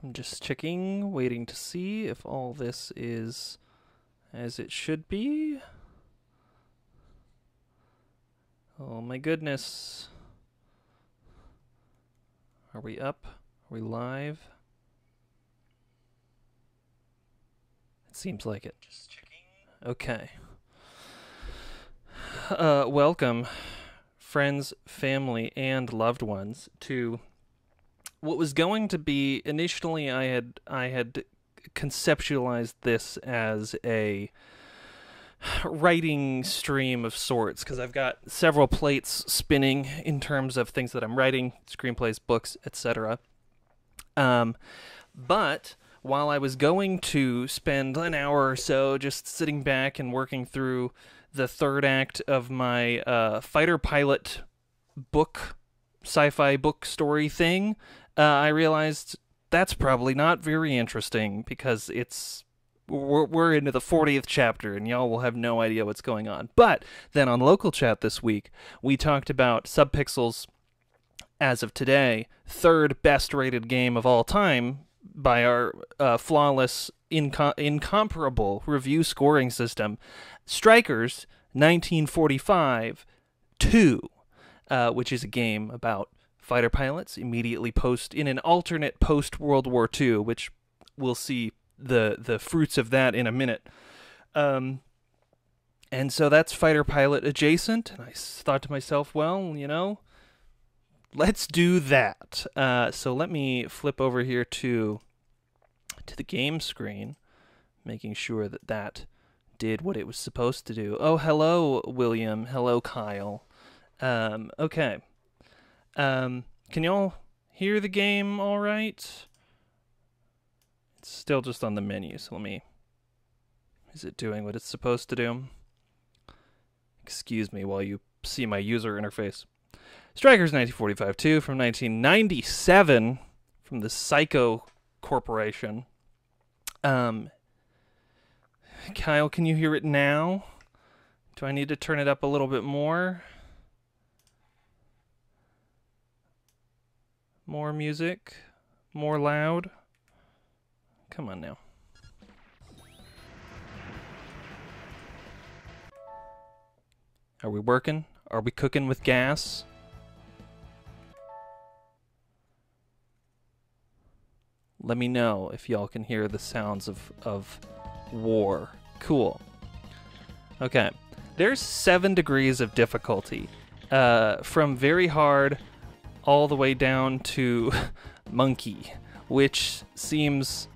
I'm just checking, waiting to see if all this is as it should be. Oh my goodness. Are we up? Are we live? It seems like it. Just checking. Okay. Welcome, friends, family, and loved ones, to what was going to be initially. I had conceptualized this as a writing stream of sorts, because I've got several plates spinning in terms of things that I'm writing, screenplays, books, etc. But while I was going to spend an hour or so just sitting back and working through the third act of my fighter pilot book, sci-fi book story thing, I realized that's probably not very interesting, because we're into the 40th chapter and y'all will have no idea what's going on. But then on local chat this week, we talked about Subpixel's, as of today, third best rated game of all time by our flawless, incomparable review scoring system, Strikers 1945 2, which is a game about fighter pilots immediately in an alternate post-World War II, which we'll see the fruits of that in a minute. And so that's fighter pilot adjacent, and I thought to myself, well, let's do that. So let me flip over here to the game screen, making sure that did what it was supposed to do. Oh, hello, William. Hello, Kyle. Okay. Can y'all hear the game all right? It's still just on the menu, so is it doing what it's supposed to do? Excuse me while you see my user interface. Strikers 1945-2 from 1997 from the Psycho Corporation. Kyle, can you hear it now? Do I need to turn it up a little bit more? More music? More loud? Come on now. Are we working? Are we cooking with gas? Let me know if y'all can hear the sounds of war. Cool. Okay. There's 7 degrees of difficulty. From very hard all the way down to monkey, which seems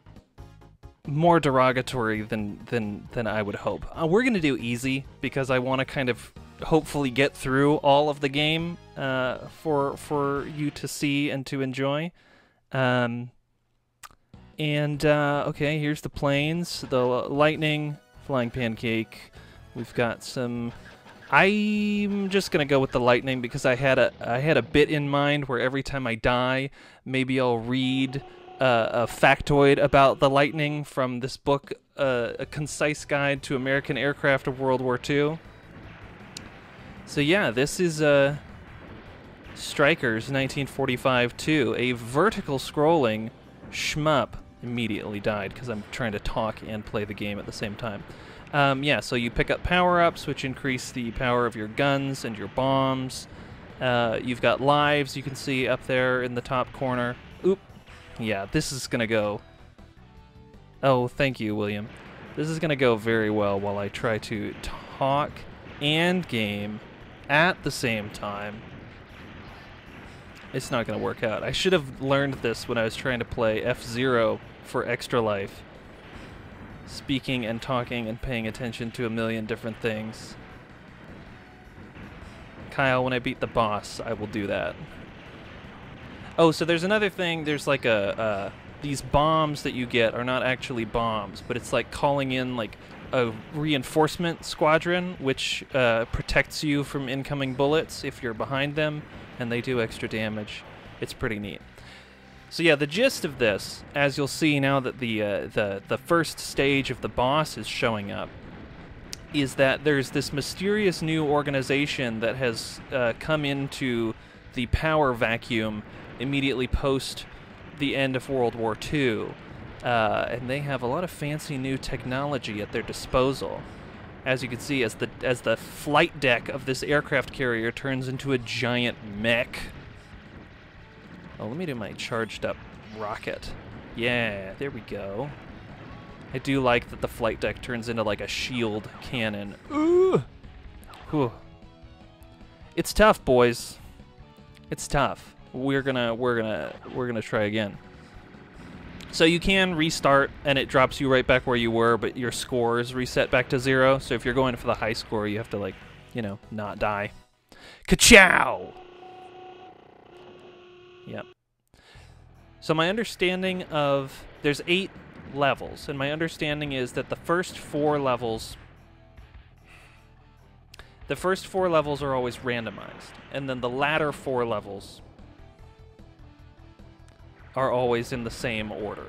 more derogatory than I would hope. We're going to do easy, because I want to kind of hopefully get through all of the game for you to see and to enjoy. Okay, here's the planes, the lightning, flying pancake. We've got some. I'm just gonna go with the lightning, because I had a bit in mind where every time I die, maybe I'll read a factoid about the lightning from this book, A Concise Guide to American Aircraft of World War II. So yeah, this is Strikers 1945-2, a vertical scrolling shmup. Immediately died because I'm trying to talk and play the game at the same time. Yeah, so you pick up power-ups, which increase the power of your guns and your bombs. You've got lives you can see up there in the top corner. Oop. Yeah, this is going to go... Oh, thank you, William. This is going to go very well while I try to talk and game at the same time. It's not going to work out. I should have learned this when I was trying to play F-Zero for Extra Life. Speaking and talking and paying attention to a million different things. Kyle, when I beat the boss, I will do that. Oh, so there's another thing. There's like these bombs that you get are not actually bombs, but it's like calling in like a reinforcement squadron, which protects you from incoming bullets if you're behind them, and they do extra damage. It's pretty neat. So yeah, the gist of this, as you'll see now that the first stage of the boss is showing up, is that there's this mysterious new organization that has come into the power vacuum immediately post the end of World War II, and they have a lot of fancy new technology at their disposal. As you can see, as the flight deck of this aircraft carrier turns into a giant mech. Oh, let me do my charged up rocket. Yeah, there we go. I do like that the flight deck turns into like a shield cannon. Ooh. Whew. It's tough, boys. It's tough. We're gonna try again. So you can restart, and it drops you right back where you were, but your score is reset back to 0. So if you're going for the high score, you have to, like, you know, not die. Ka-chow! Yep. So my understanding of... There's 8 levels, and my understanding is that the first 4 levels... The first 4 levels are always randomized, and then the latter 4 levels are always in the same order.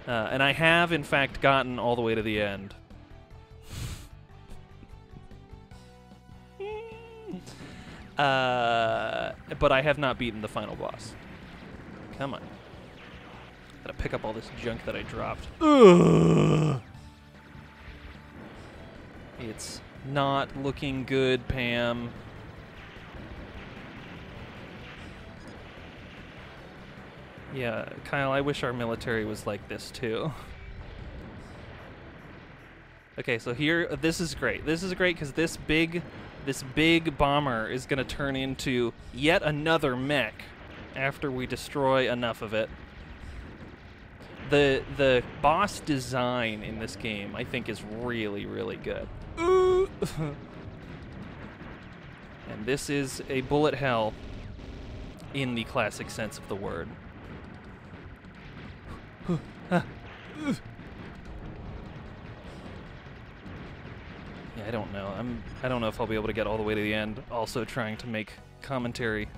And I have, in fact, gotten all the way to the end. But I have not beaten the final boss. Come on. Gotta pick up all this junk that I dropped. Ugh. It's not looking good, Pam. Yeah, Kyle, I wish our military was like this too. Okay, so here, this is great. This is great because this big bomber is going to turn into yet another mech after we destroy enough of it. The boss design in this game, I think, is really, really good. And this is a bullet hell in the classic sense of the word. Yeah, I don't know. I don't know if I'll be able to get all the way to the end. Also trying to make commentary.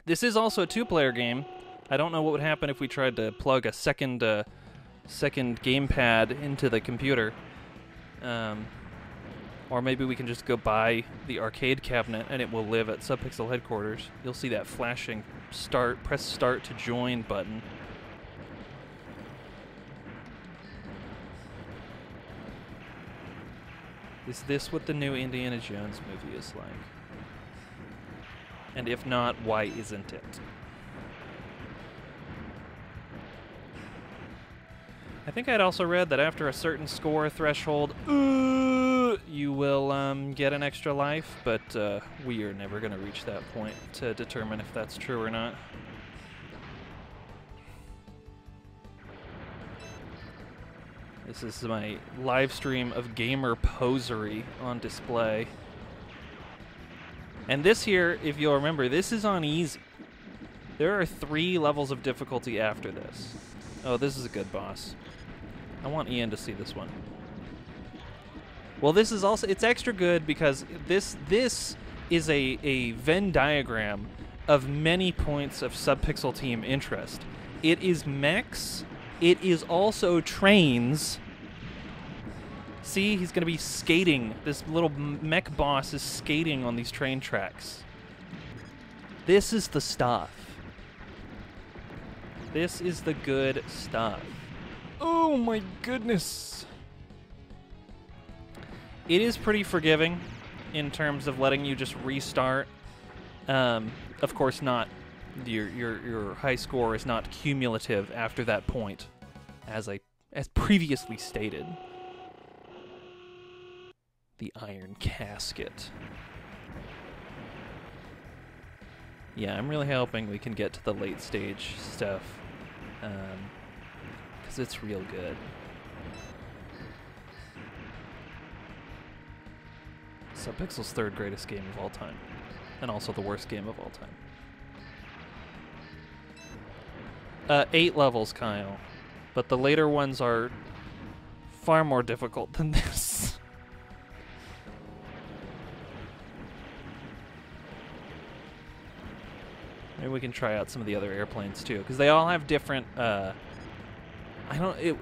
This is also a 2-player game. I don't know what would happen if we tried to plug a second gamepad into the computer. Or maybe we can just go buy the arcade cabinet and it will live at Subpixel headquarters. You'll see that flashing press start to join button. Is this what the new Indiana Jones movie is like? And if not, why isn't it? I think I'd also read that after a certain score threshold, you will get an extra life, but we are never going to reach that point to determine if that's true or not. This is my live stream of gamer posery on display. And this here, if you'll remember, this is on easy. There are 3 levels of difficulty after this. Oh, this is a good boss. I want Ian to see this one. Well, this is also, it's extra good because this is a Venn diagram of many points of Subpixel team interest. It is mechs. It is also trains. See, he's going to be skating. This little mech boss is skating on these train tracks. This is the stuff. This is the good stuff. Oh my goodness. It is pretty forgiving in terms of letting you just restart. Of course not. Your high score is not cumulative after that point, as previously stated. The iron casket. Yeah, I'm really hoping we can get to the late stage stuff, because it's real good. Subpixel's 3rd greatest game of all time, and also the worst game of all time. 8 levels, Kyle, but the later ones are far more difficult than this. Maybe we can try out some of the other airplanes too, because they all have different.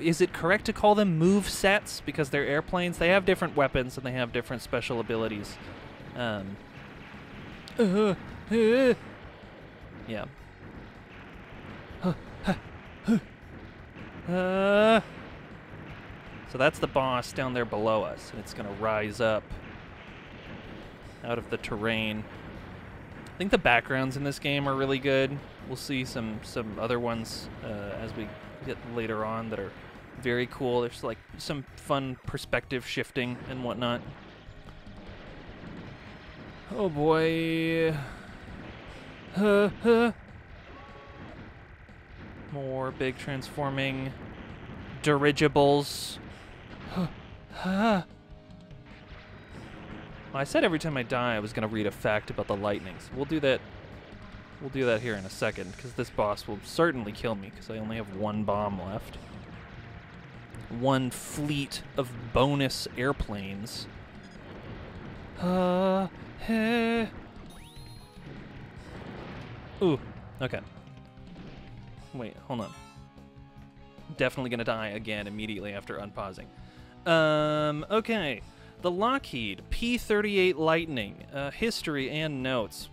Is it correct to call them move sets because they're airplanes? They have different weapons and they have different special abilities. Yeah. So that's the boss down there below us, and it's going to rise up out of the terrain. I think the backgrounds in this game are really good. We'll see some other ones as we get later on that are very cool. There's like some fun perspective shifting and whatnot. Oh boy. More big transforming dirigibles. I said every time I die I was going to read a fact about the lightnings. We'll do that. We'll do that here in a second, because this boss will certainly kill me, because I only have one bomb left. One fleet of bonus airplanes. Hey. Ooh, okay. Wait, hold on. Definitely gonna die again immediately after unpausing. Okay. The Lockheed P-38 Lightning, history and notes.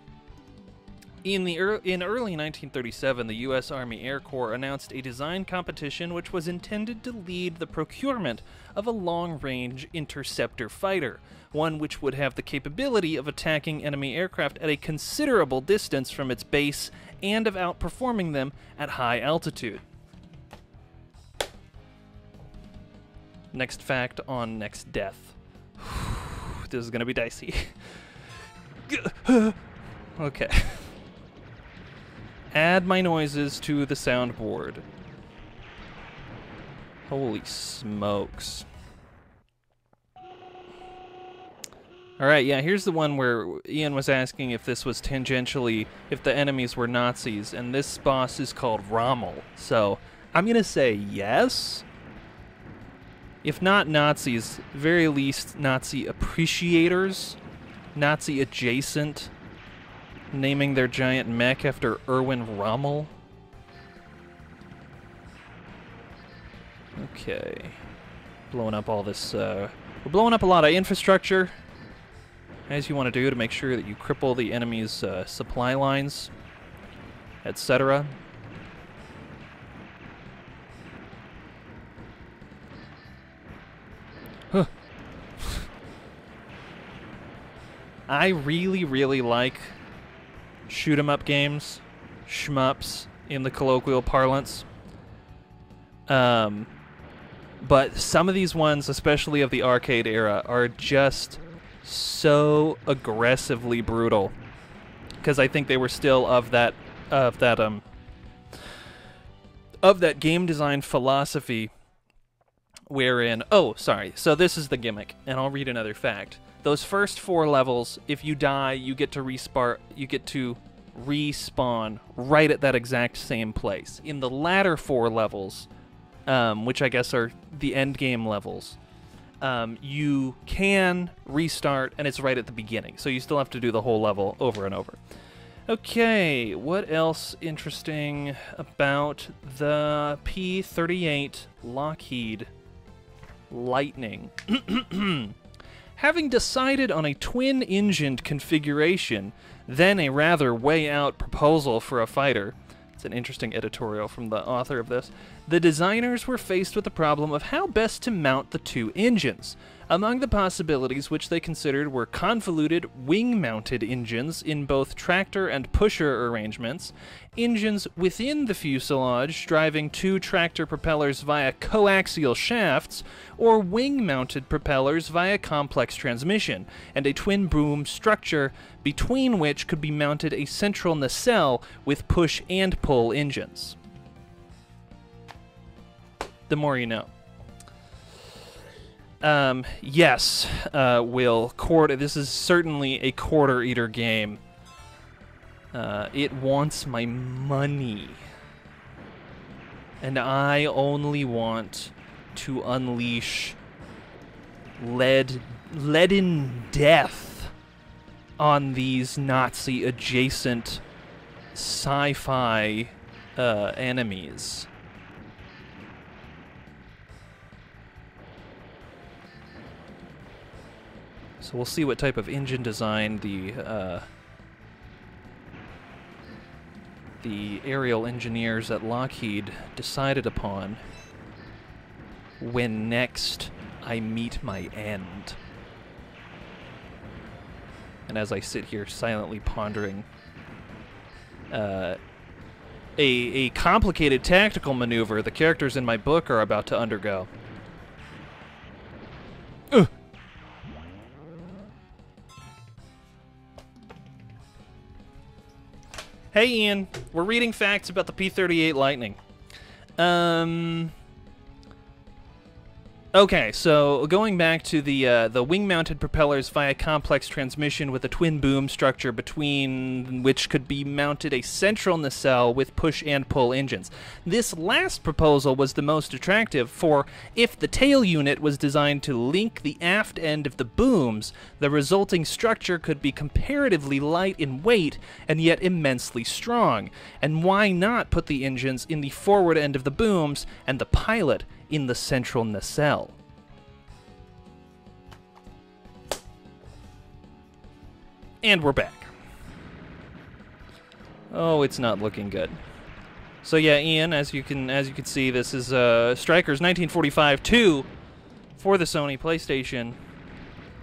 In early 1937, the U.S. Army Air Corps announced a design competition which was intended to lead the procurement of a long-range interceptor fighter, one which would have the capability of attacking enemy aircraft at a considerable distance from its base and of outperforming them at high altitude. Next fact on next death. This is gonna be dicey. Okay. Add my noises to the soundboard. Holy smokes. Alright, yeah, here's the one where Ian was asking if this was tangentially, if the enemies were Nazis, and this boss is called Rommel. So, I'm gonna say yes. If not Nazis, very least Nazi appreciators, Nazi adjacent, naming their giant mech after Erwin Rommel. Okay. Blowing up all this, we're blowing up a lot of infrastructure, as you want to do to make sure that you cripple the enemy's supply lines, etc. Huh. I really, really like shoot-'em-up games, SHMUPS in the colloquial parlance. But some of these ones, especially of the arcade era, are just so aggressively brutal. Because I think they were still of that game design philosophy wherein, oh, sorry, so this is the gimmick, and I'll read another fact. Those first 4 levels, if you die, you get to respawn right at that exact same place. In the latter 4 levels, which I guess are the end game levels, you can restart, and it's right at the beginning, so you still have to do the whole level over and over. Okay, what else interesting about the P-38 Lockheed Lightning? Having decided on a twin-engined configuration, then a rather way-out proposal for a fighter, it's an interesting editorial from the author of this, the designers were faced with the problem of how best to mount the 2 engines. Among the possibilities which they considered were convoluted wing-mounted engines in both tractor and pusher arrangements, engines within the fuselage driving 2 tractor propellers via coaxial shafts, or wing-mounted propellers via complex transmission, and a twin-boom structure between which could be mounted a central nacelle with push and pull engines. The more you know. Yes, Will. This is certainly a quarter-eater game. It wants my money. And I only want to unleash leaden death on these Nazi-adjacent sci-fi enemies. So we'll see what type of engine design the the aerial engineers at Lockheed decided upon when next I meet my end. And as I sit here silently pondering a complicated tactical maneuver the characters in my book are about to undergo. Ugh. Hey Ian, we're reading facts about the P-38 Lightning. Okay, so going back to the wing-mounted propellers via complex transmission with a twin boom structure between which could be mounted a central nacelle with push and pull engines. This last proposal was the most attractive, for if the tail unit was designed to link the aft end of the booms, the resulting structure could be comparatively light in weight and yet immensely strong. And why not put the engines in the forward end of the booms and the pilot in the central nacelle? And we're back. Oh, it's not looking good. So yeah, Ian, as you can see, this is Striker's 1945-2 for the Sony PlayStation.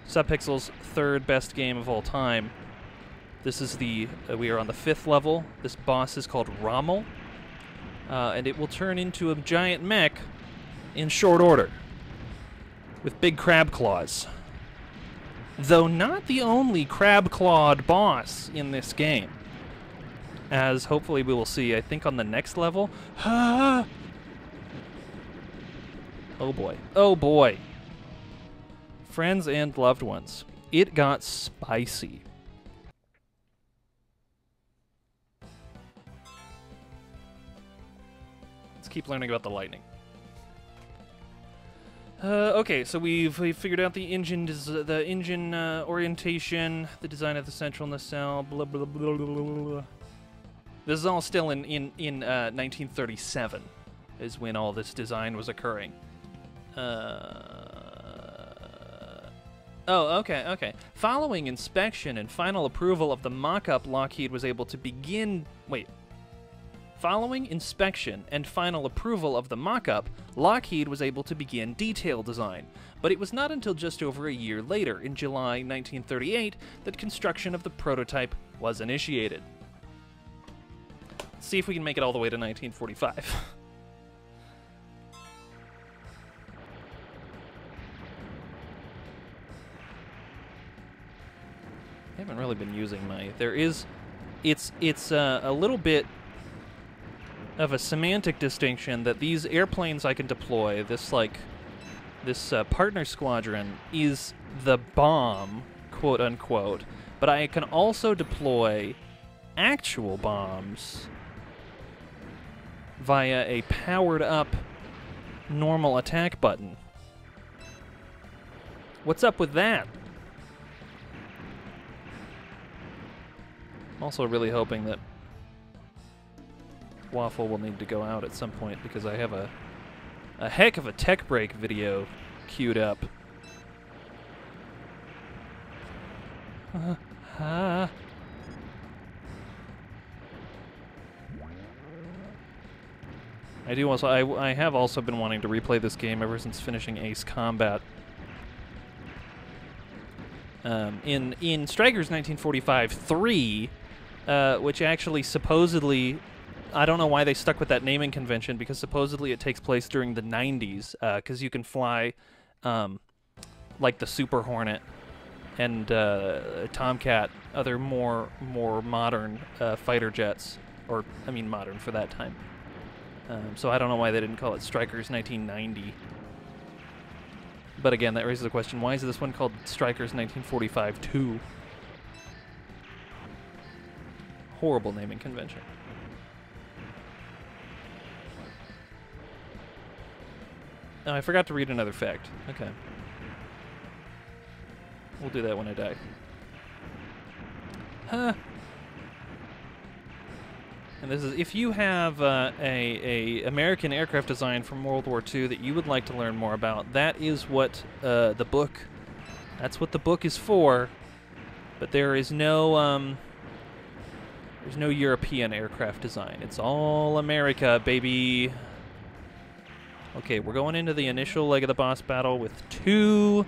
Subpixel's third best game of all time. This is we are on the 5th level. This boss is called Rommel, and it will turn into a giant mech in short order, with big crab claws. Though not the only crab-clawed boss in this game, as hopefully we will see, I think, on the next level. Oh boy. Oh boy. Friends and loved ones, it got spicy. Let's keep learning about the lightning. Okay, so we've figured out the engine orientation, the design of the central nacelle, blah blah blah blah blah. This is all still in 1937, is when all this design was occurring. Oh, okay. Following inspection and final approval of the mock-up, Lockheed was able to begin. Following inspection and final approval of the mock-up, Lockheed was able to begin detail design, but it was not until just over a year later, in July 1938, that construction of the prototype was initiated. Let's see if we can make it all the way to 1945. I haven't really been using my... It's a little bit of a semantic distinction that these airplanes I can deploy, this partner squadron, is the bomb, quote unquote, but I can also deploy actual bombs via a powered up normal attack button. What's up with that? I'm also really hoping that Waffle will need to go out at some point, because I have a heck of a tech break video queued up. I have also been wanting to replay this game ever since finishing Ace Combat. In Striker's 1945-3, which actually supposedly, I don't know why they stuck with that naming convention, because supposedly it takes place during the 90s, because you can fly like the Super Hornet and Tomcat, other more modern fighter jets, or I mean modern for that time. So I don't know why they didn't call it Strikers 1990. But again, that raises the question, why is this one called Strikers 1945-2? Horrible naming convention. Oh, I forgot to read another fact. Okay. We'll do that when I die. Huh. And this is, if you have a American aircraft design from World War II that you would like to learn more about, that is what that's what the book is for. But there is no There's no European aircraft design. It's all America, baby. Okay, we're going into the initial leg of the boss battle with 2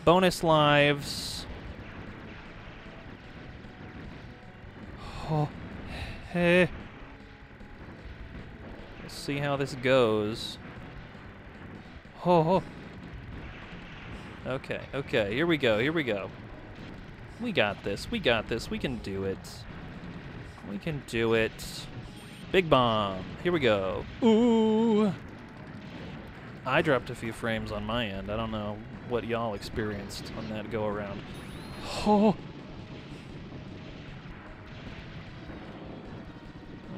bonus lives. Oh, hey. Let's see how this goes. Oh. Okay, okay, here we go, here we go. We got this, we got this, we can do it. We can do it. Big bomb, here we go. Ooh! I dropped a few frames on my end. I don't know what y'all experienced on that go-around. Oh!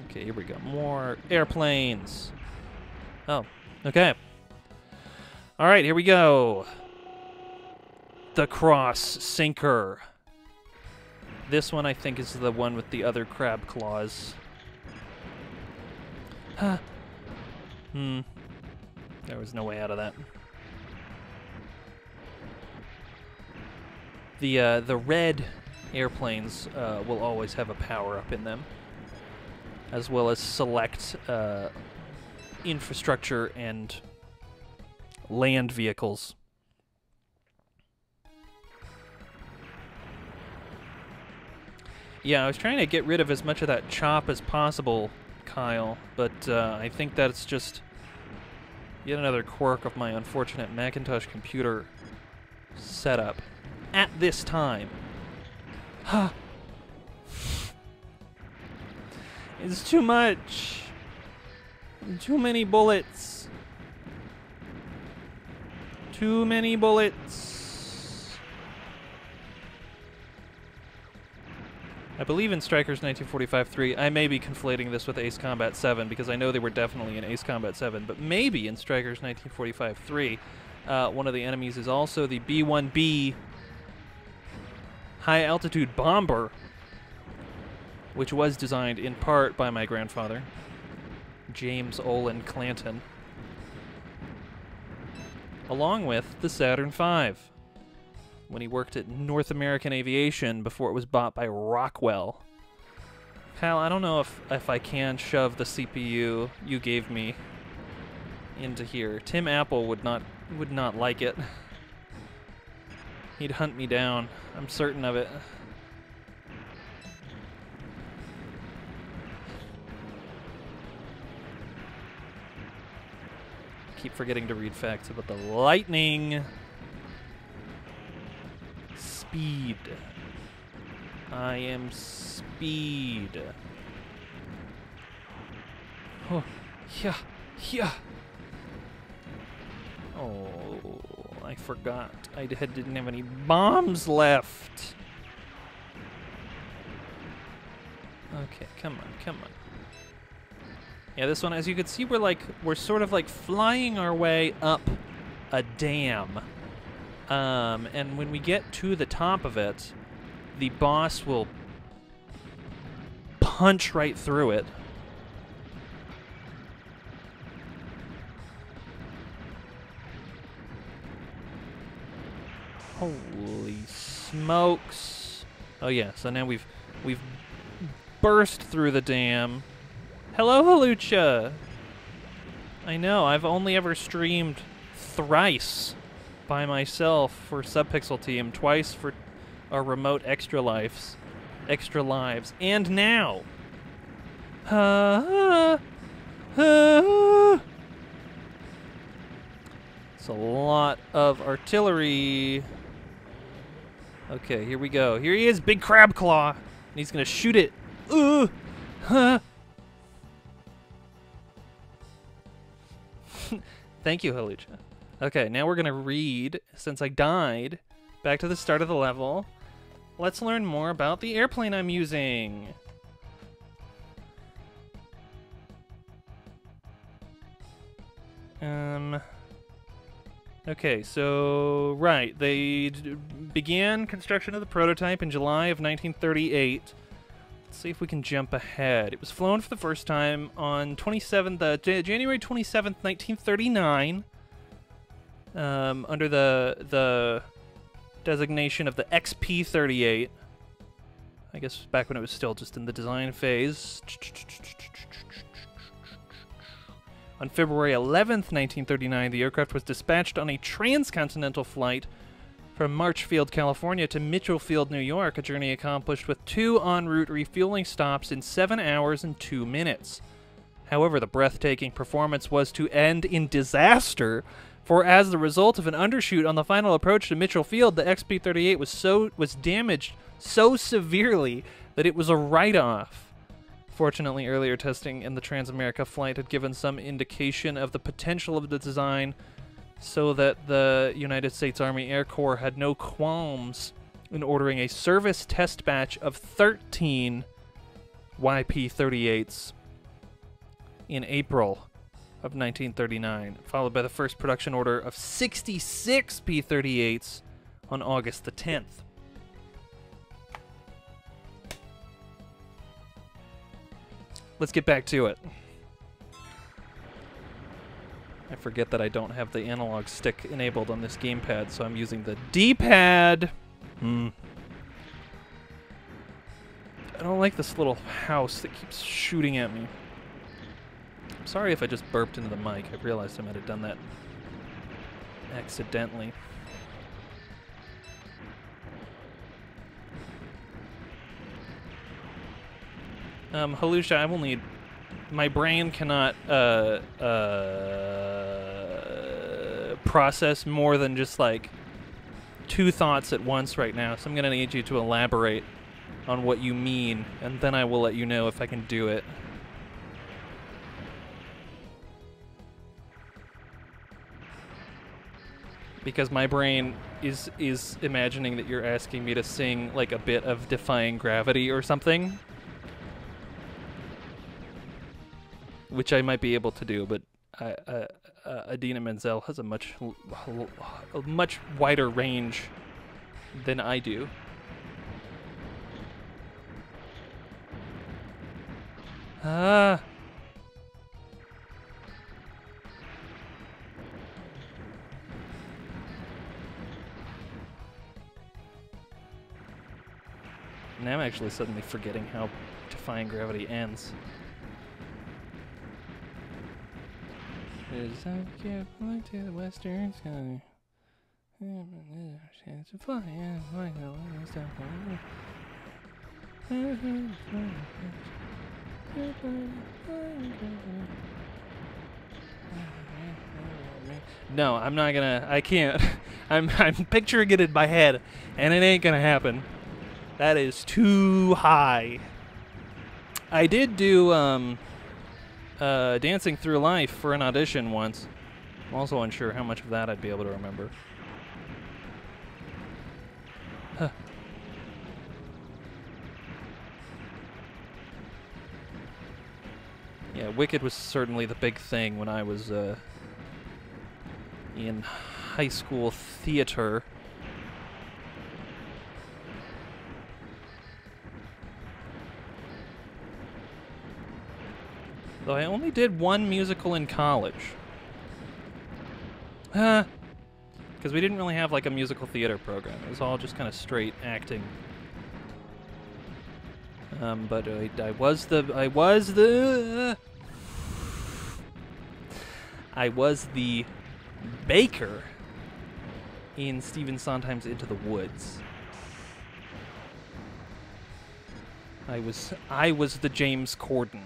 Okay, here we go. More airplanes. Oh, okay. All right, here we go. The Cross Sinker. This one, I think, is the one with the other crab claws. Huh. There was no way out of that. The red airplanes will always have a power-up in them, as well as select infrastructure and land vehicles. Yeah, I was trying to get rid of as much of that chop as possible, Kyle, but I think that's just yet another quirk of my unfortunate Macintosh computer setup at this time. Ha! It's too much. Too many bullets. Too many bullets. I believe in Strikers 1945-3. I may be conflating this with Ace Combat 7 because I know they were definitely in Ace Combat 7, but maybe in Strikers 1945-3, one of the enemies is also the B-1B high-altitude bomber, which was designed in part by my grandfather, James Olin Clanton, along with the Saturn V, when he worked at North American Aviation before it was bought by Rockwell. Kyle, I don't know if I can shove the CPU you gave me into here. Tim Apple would not like it. He'd hunt me down. I'm certain of it. Keep forgetting to read facts about the lightning. Speed. I am speed. Oh, yeah, yeah. Oh, I forgot. I didn't have any bombs left. Okay, come on, come on. Yeah, this one, as you can see, we're sort of like flying our way up a dam. And when we get to the top of it, the boss will punch right through it. Holy smokes. Oh yeah, so now we've burst through the dam. Hello, Halucha! I know, I've only ever streamed thrice by myself for Subpixel Team, twice for our remote extra lives, and now. It's a lot of artillery. Okay, here we go. Here he is, big crab claw, and he's gonna shoot it. Thank you, Halucha. Okay, now we're gonna read, since I died, back to the start of the level. Let's learn more about the airplane I'm using. Okay, so, right, they began construction of the prototype in July of 1938. Let's see if we can jump ahead. It was flown for the first time on January 27th, 1939, under the designation of the XP-38. I guess back when it was still just in the design phase. On February 11th, 1939, the aircraft was dispatched on a transcontinental flight from Marchfield, California to Mitchell Field, New York, a journey accomplished with 2 en route refueling stops in 7 hours and 2 minutes. However, the breathtaking performance was to end in disaster, for as the result of an undershoot on the final approach to Mitchell Field, the XP-38 was damaged so severely that it was a write-off. Fortunately, earlier testing in the Transamerica flight had given some indication of the potential of the design, so that the United States Army Air Corps had no qualms in ordering a service test batch of 13 YP-38s in April of 1939, followed by the first production order of 66 P-38s on August the 10th. Let's get back to it. I forget that I don't have the analog stick enabled on this gamepad, so I'm using the D-pad. I don't like this little house that keeps shooting at me. I'm sorry if I just burped into the mic. I realized I might have done that accidentally. Halusha, I will need... My brain cannot process more than just, like, 2 thoughts at once right now, so I'm going to need you to elaborate on what you mean, and then I will let you know if I can do it. Because my brain is imagining that you're asking me to sing, like, a bit of Defying Gravity or something. Which I might be able to do, but Idina Menzel has a much wider range than I do. Now I'm actually suddenly forgetting how Defying Gravity ends. To the western sky. No, I'm not gonna. I can't. I'm picturing it in my head, and it ain't gonna happen. That is too high. I did do Dancing Through Life for an audition once. I'm also unsure how much of that I'd be able to remember. Huh. Yeah, Wicked was certainly the big thing when I was in high school theater. Though I only did 1 musical in college. Because we didn't really have like a musical theater program. It was all just kind of straight acting. But I was the baker in Stephen Sondheim's Into the Woods. I was the James Corden.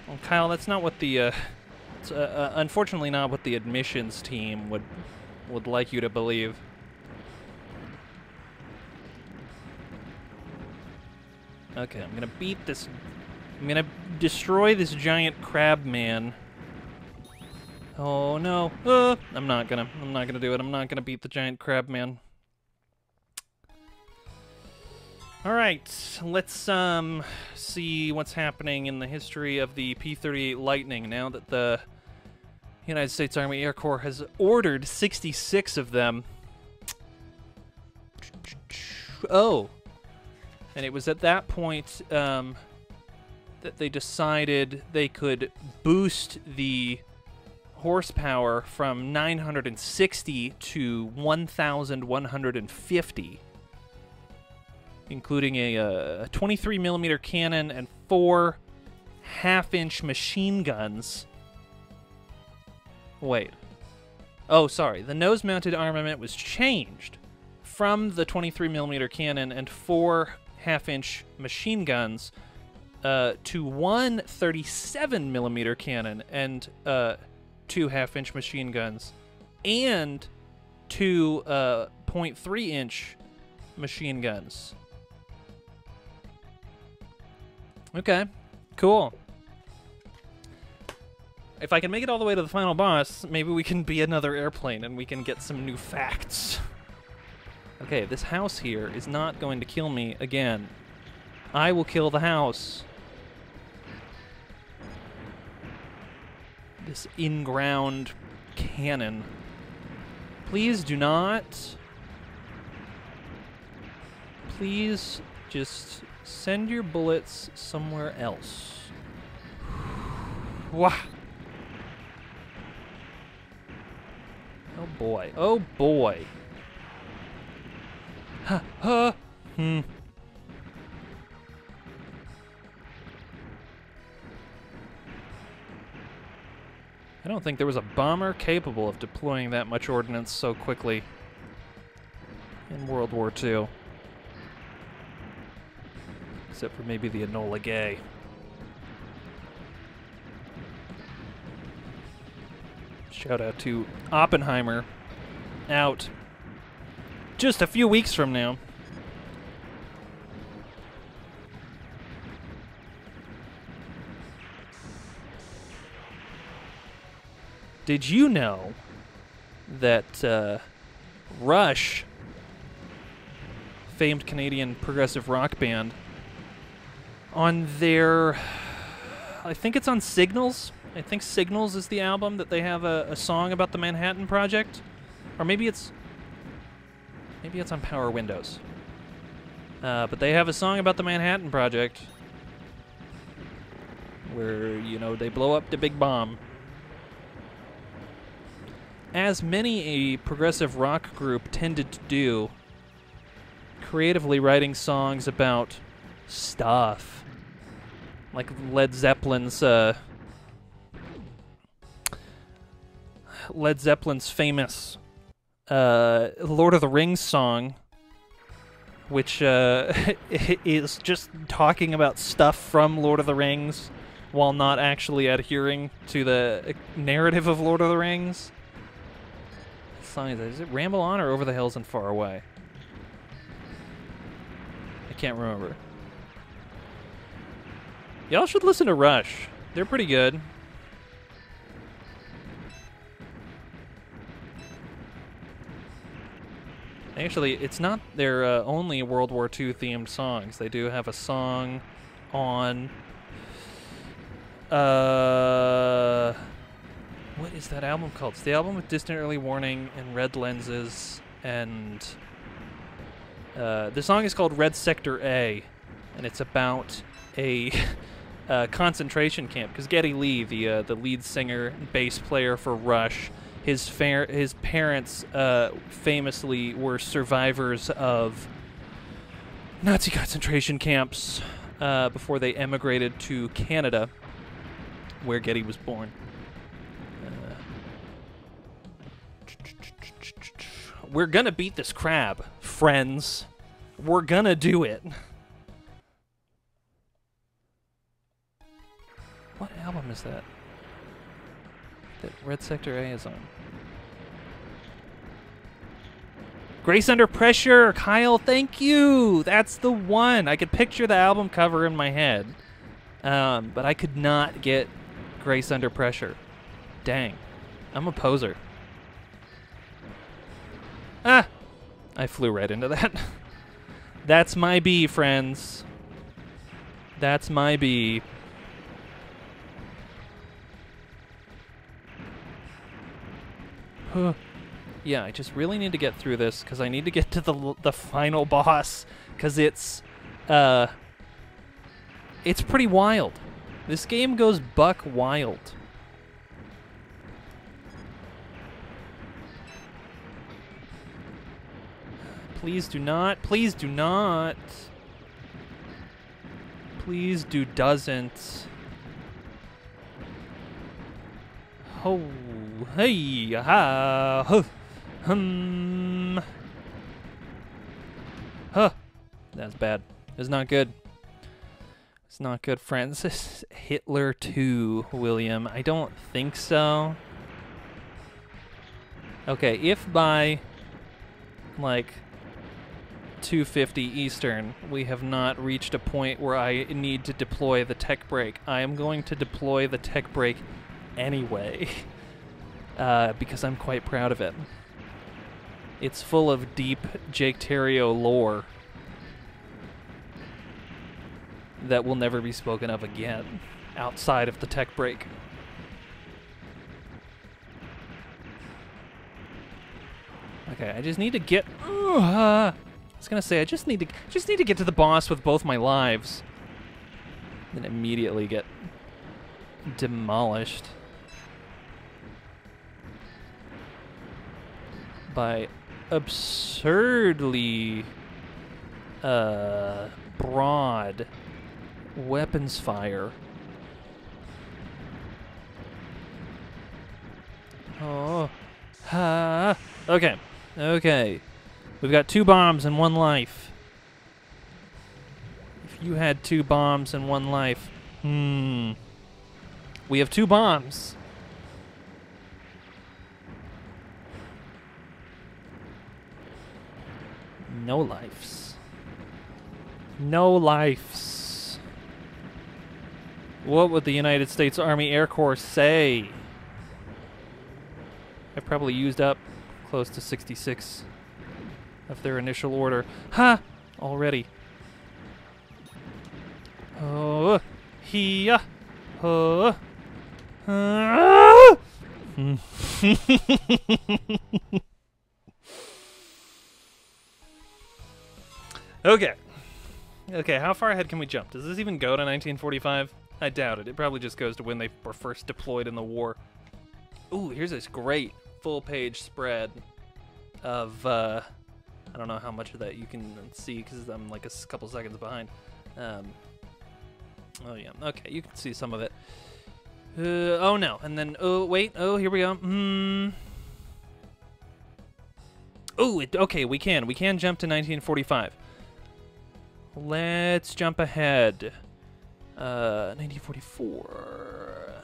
Well, Kyle, that's not what the unfortunately not what the admissions team would like you to believe. Okay, I'm gonna beat this. I'm gonna destroy this giant crab man. Oh no! I'm not gonna do it. I'm not gonna beat the giant crab man. All right, let's see what's happening in the history of the P-38 Lightning now that the United States Army Air Corps has ordered 66 of them. Oh, and it was at that point that they decided they could boost the horsepower from 960 to 1,150, including a 23 millimeter cannon and 4 half-inch machine guns. Wait. Oh, sorry. The nose-mounted armament was changed from the 23 millimeter cannon and 4 half-inch machine guns to one 37 millimeter cannon and 2 half-inch machine guns and 2 .3 inch machine guns. Okay, cool. If I can make it all the way to the final boss, maybe we can be another airplane and we can get some new facts. Okay, this house here is not going to kill me again. I will kill the house. This in-ground cannon. Please do not. Please just send your bullets somewhere else. Wah. Oh boy. Oh boy. Huh. Huh. Hmm. I don't think there was a bomber capable of deploying that much ordnance so quickly in World War II. Except for maybe the Enola Gay. Shout out to Oppenheimer, out just a few weeks from now. Did you know that Rush, famed Canadian progressive rock band, on their, I think it's on Signals. I think Signals is the album that they have a song about the Manhattan Project, or maybe it's on Power Windows. But they have a song about the Manhattan Project where, you know, they blow up the big bomb. As many a progressive rock group tended to do, creatively writing songs about stuff. Like Led Zeppelin's famous Lord of the Rings song, which is just talking about stuff from Lord of the Rings while not actually adhering to the narrative of Lord of the Rings. Is it Ramble On or Over the Hills and Far Away? I can't remember. Y'all should listen to Rush. They're pretty good. Actually, it's not their only World War II themed songs. They do have a song on what is that album called? It's the album with Distant Early Warning and Red Lenses, and the song is called Red Sector A, and it's about a concentration camp, because Geddy Lee, the lead singer and bass player for Rush, his parents famously were survivors of Nazi concentration camps before they emigrated to Canada, where Geddy was born. We're gonna beat this crab, friends. We're gonna do it. What album is that? That Red Sector A is on. Grace Under Pressure, Kyle, thank you! That's the one! I could picture the album cover in my head. But I could not get Grace Under Pressure. Dang. I'm a poser. Ah! I flew right into that. That's my bee, friends. That's my bee. Yeah, I just really need to get through this because I need to get to the final boss, because it's pretty wild. This game goes buck wild. Please do not. Please do not. Please do doesn't. Oh, hey, ha, huh, huh. That's bad. It's not good. It's not good, friends. This is Hitler 2, William. I don't think so. Okay, if by, like, 2:50 Eastern, we have not reached a point where I need to deploy the tech brake, I am going to deploy the tech brake anyway, because I'm quite proud of it. It's full of deep Jake Terrio lore that will never be spoken of again outside of the tech brake. Okay, I just need to get. I was gonna say I just need to get to the boss with both my lives, then immediately get demolished by absurdly broad weapons fire. Oh, ha. Okay, okay. We've got 2 bombs and 1 life. If you had 2 bombs and 1 life, we have 2 bombs. No lives. No lives. What would the United States Army Air Corps say? I've probably used up close to 66 of their initial order. Ha! Already. Oh, he, oh, Okay. Okay, how far ahead can we jump? Does this even go to 1945? I doubt it. It probably just goes to when they were first deployed in the war. Ooh, here's this great full-page spread of, I don't know how much of that you can see because I'm like a couple seconds behind. Oh, yeah. Okay, you can see some of it. Oh, no. And then, oh, wait. Oh, here we go. Oh, okay, we can. We can jump to 1945. Let's jump ahead. 1944.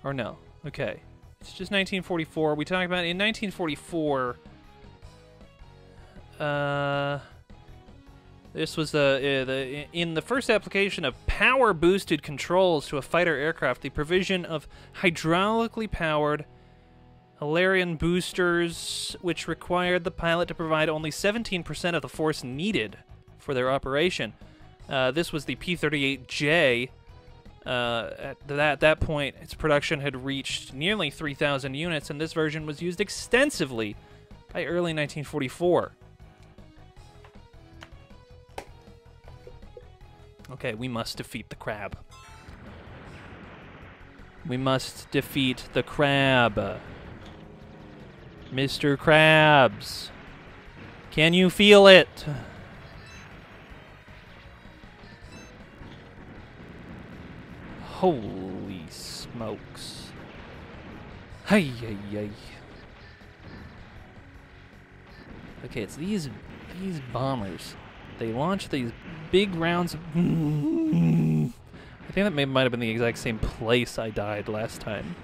Or no. Okay. It's just 1944. We talked about in 1944. This was in the first application of power-boosted controls to a fighter aircraft, the provision of hydraulically powered Hilarion boosters, which required the pilot to provide only 17% of the force needed for their operation. This was the P-38J. At that point, its production had reached nearly 3,000 units, and this version was used extensively by early 1944. Okay, we must defeat the crab. We must defeat the crab. Mr. Krabs, can you feel it? Holy smokes. Hey, hey, hey. Okay, it's these bombers. They launch these big rounds of... I think that might have been the exact same place I died last time.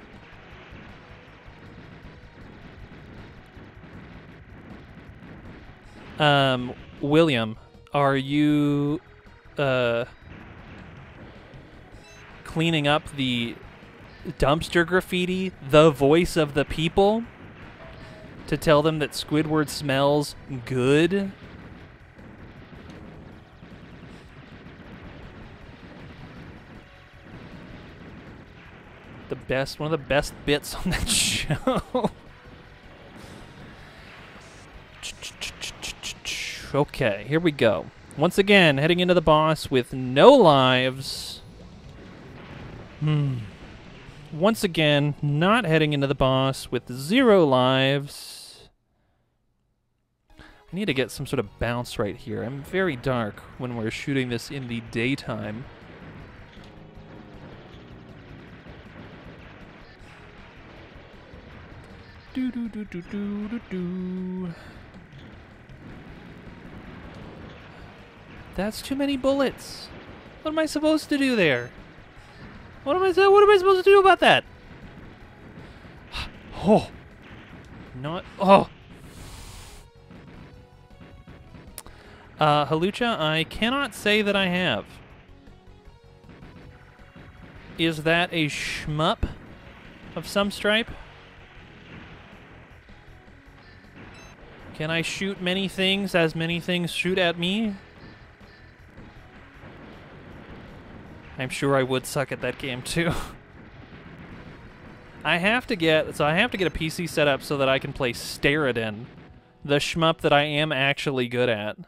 William, are you cleaning up the dumpster graffiti, the voice of the people, to tell them that Squidward smells good? One of the best bits on that show. Okay, here we go. Once again, heading into the boss with no lives. Once again, not heading into the boss with 0 lives. I need to get some sort of bounce right here. I'm very dark when we're shooting this in the daytime. Do do do do do do do. That's too many bullets. What am I supposed to do there? What am I supposed to do about that? Oh. Not. Oh. Halucha, I cannot say that I have. Is that a shmup of some stripe? Can I shoot many things as many things shoot at me? I'm sure I would suck at that game too. I have to get a PC set up so that I can play Steriden, the shmup that I am actually good at.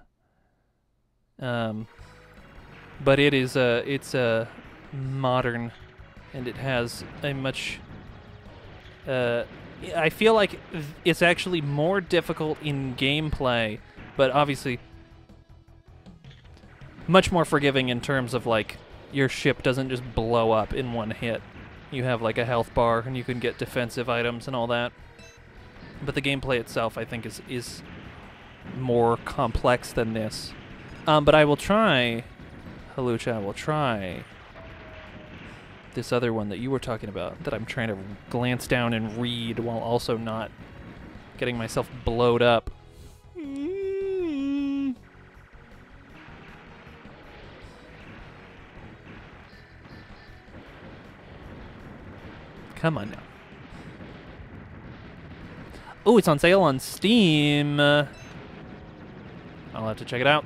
But it's a modern, and it has a much. I feel like it's actually more difficult in gameplay, but obviously much more forgiving in terms of like your ship doesn't just blow up in one hit. You have like a health bar, and you can get defensive items and all that. But the gameplay itself, I think, is more complex than this. But I will try, Halucha, I will try this other one that you were talking about, that I'm trying to glance down and read while also not getting myself blowed up. Come on now. Oh, it's on sale on Steam. I'll have to check it out.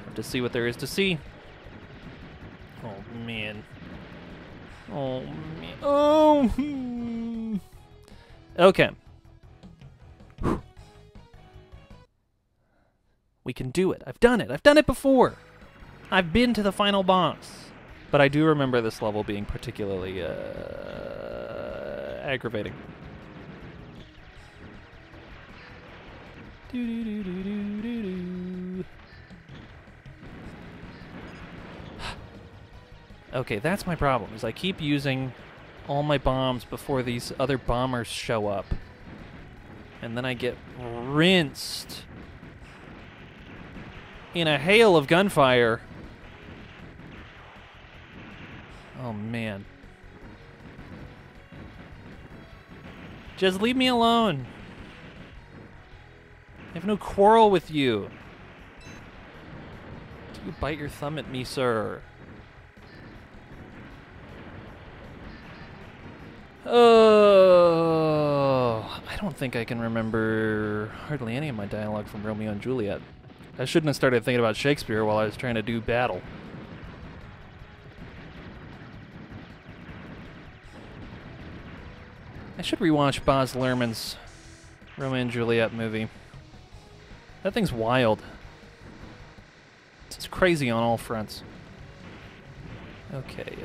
Have to see what there is to see. Oh, man. Oh, man. Oh. Okay. We can do it. I've done it. I've done it before. I've been to the final boss. But I do remember this level being particularly aggravating. Okay, that's my problem, is I keep using all my bombs before these other bombers show up. And then I get rinsed in a hail of gunfire. Oh, man. Just leave me alone. I have no quarrel with you. Do you bite your thumb at me, sir? Oh, I don't think I can remember hardly any of my dialogue from Romeo and Juliet. I shouldn't have started thinking about Shakespeare while I was trying to do battle. I should rewatch Baz Luhrmann's Romeo and Juliet movie. That thing's wild. It's crazy on all fronts. Okay.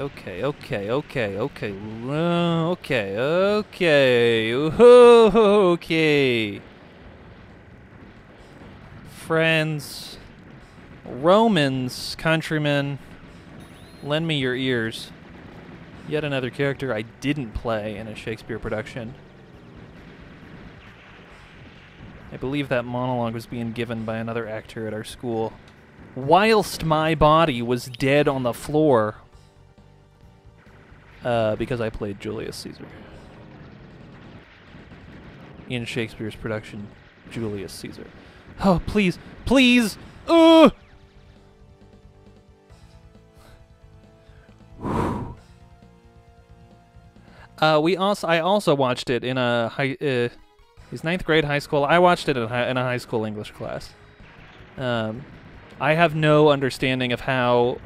Friends, Romans, countrymen, lend me your ears. Yet another character I didn't play in a Shakespeare production. I believe that monologue was being given by another actor at our school, whilst my body was dead on the floor, because I played Julius Caesar in Shakespeare's production, Julius Caesar. Oh, please, please! I also watched it in a his 9th grade high school. I watched it in a high school English class. I have no understanding of how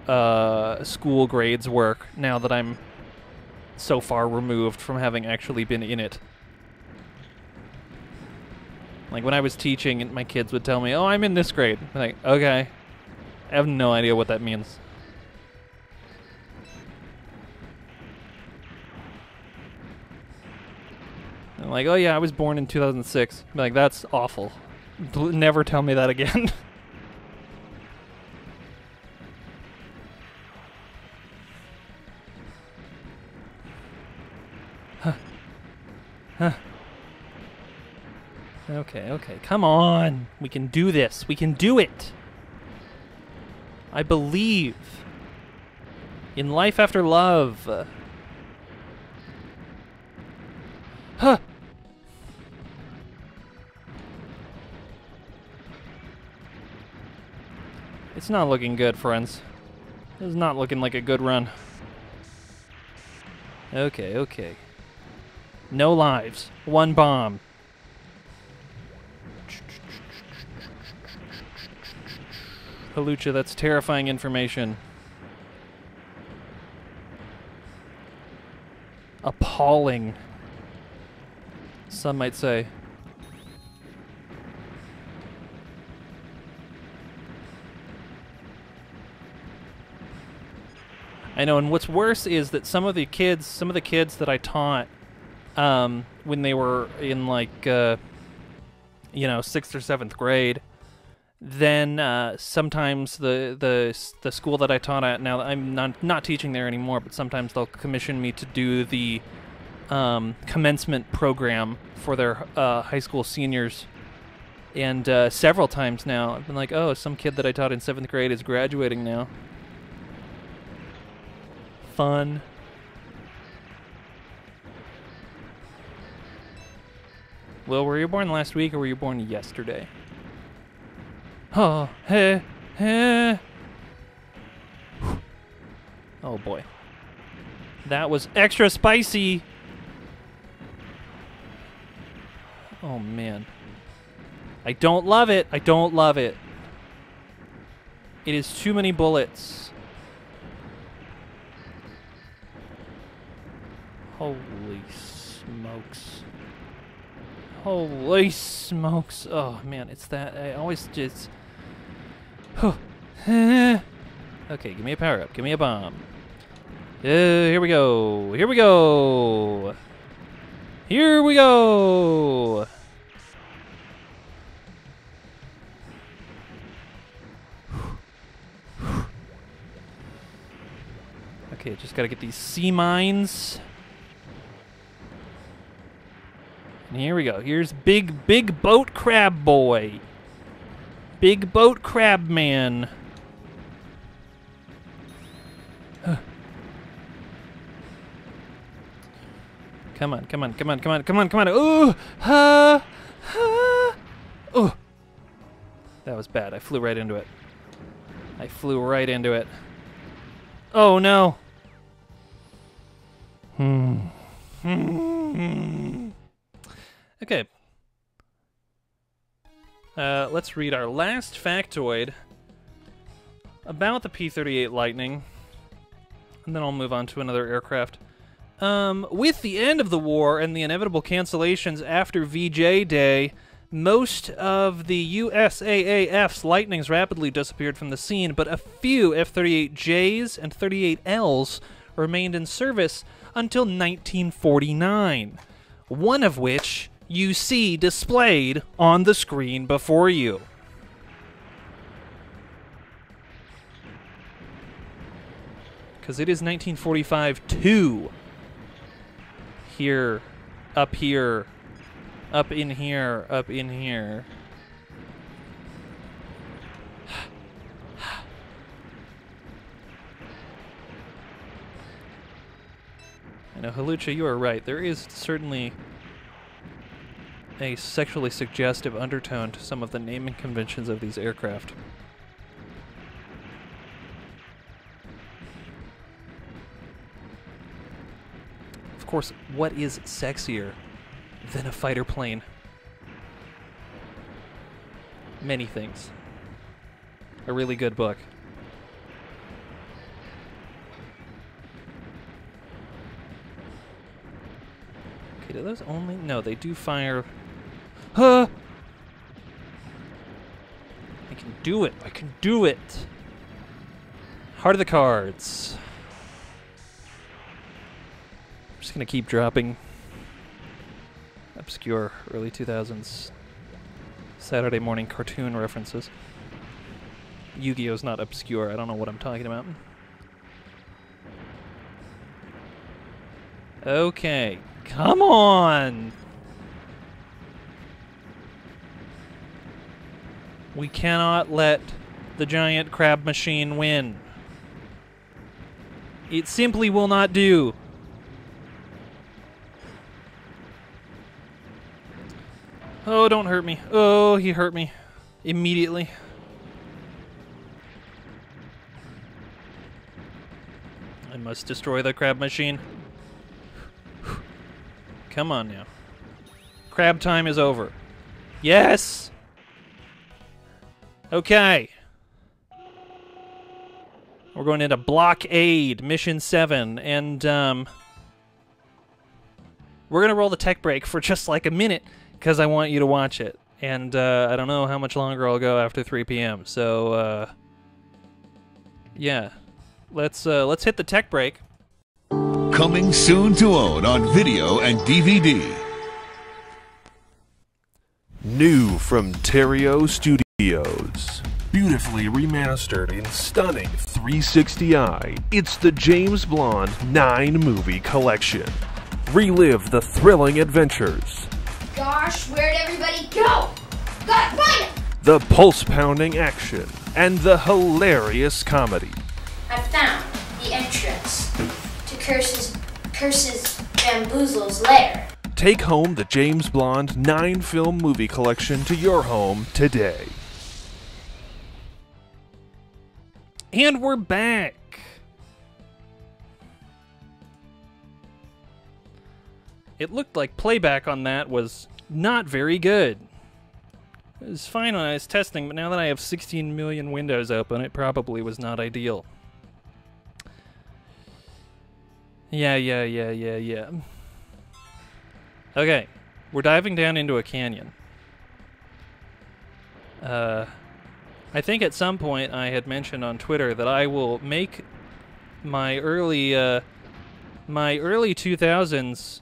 school grades work now that I'm so far removed from having actually been in it. Like when I was teaching, my kids would tell me, "Oh, I'm in this grade." I'm like, okay, I have no idea what that means. I'm like, oh yeah, I was born in 2006. I'm like, that's awful. Never tell me that again. Huh. Okay. Come on. We can do this. We can do it. I believe in life after love. Huh. It's not looking good, friends. This is not looking like a good run. Okay. No lives. One bomb. Halucha, that's terrifying information. Appalling, some might say. I know, and what's worse is that some of the kids that I taught when they were in like 6th or 7th grade, then sometimes the school that I taught at, now I'm not teaching there anymore, but sometimes they'll commission me to do the commencement program for their high school seniors. And several times now I've been like, oh, some kid that I taught in 7th grade is graduating now. Fun. Will, were you born last week or were you born yesterday? Oh, hey. Oh boy. That was extra spicy. Oh man. I don't love it. It is too many bullets. Holy smokes. Oh man, it's that. I always just. Okay, give me a power up. Give me a bomb. Here we go. Okay, just gotta get these sea mines. And here we go. Here's big boat crab boy. Big boat crab man. Come on. Ooh! Oh! That was bad. I flew right into it. Oh no! Okay. Let's read our last factoid about the P-38 Lightning, and then I'll move on to another aircraft. With the end of the war and the inevitable cancellations after VJ Day, most of the USAAF's Lightnings rapidly disappeared from the scene, but a few F-38Js and 38Ls remained in service until 1949, one of which you see displayed on the screen before you. Because it is 1945 too. Here, up in here. I know, Halucha, you are right. There is certainly a sexually suggestive undertone to some of the naming conventions of these aircraft. Of course, what is sexier than a fighter plane? Many things. A really good book. Okay, do those only? No, they do fire. Huh! I can do it! Heart of the cards. I'm just gonna keep dropping obscure early 2000s Saturday morning cartoon references. Yu-Gi-Oh's not obscure. I don't know what I'm talking about. Okay. Come on! We cannot let the giant crab machine win. It simply will not do. Oh, don't hurt me. Oh, he hurt me. Immediately. I must destroy the crab machine. Come on now. Crab time is over. Yes! Okay. We're going into Blockade, Mission 7, and, we're gonna roll the tech break for just like a minute, because I want you to watch it. And, I don't know how much longer I'll go after 3 p.m., so, yeah. Let's hit the tech break. Coming soon to own on video and DVD. New from Terrio Studios. Beautifully remastered in stunning 360i, it's the James Bond 9 movie collection. Relive the thrilling adventures. Gosh, where'd everybody go? Gotta find it! The pulse-pounding action, and the hilarious comedy. I found the entrance to Curses Bamboozle's lair. Take home the James Bond 9-film movie collection to your home today. And we're back. It looked like playback on that was not very good. It was fine when I was testing, but now that I have 16 million windows open, it probably was not ideal. Yeah. Okay, we're diving down into a canyon. I think at some point I had mentioned on Twitter that I will make my early 2000s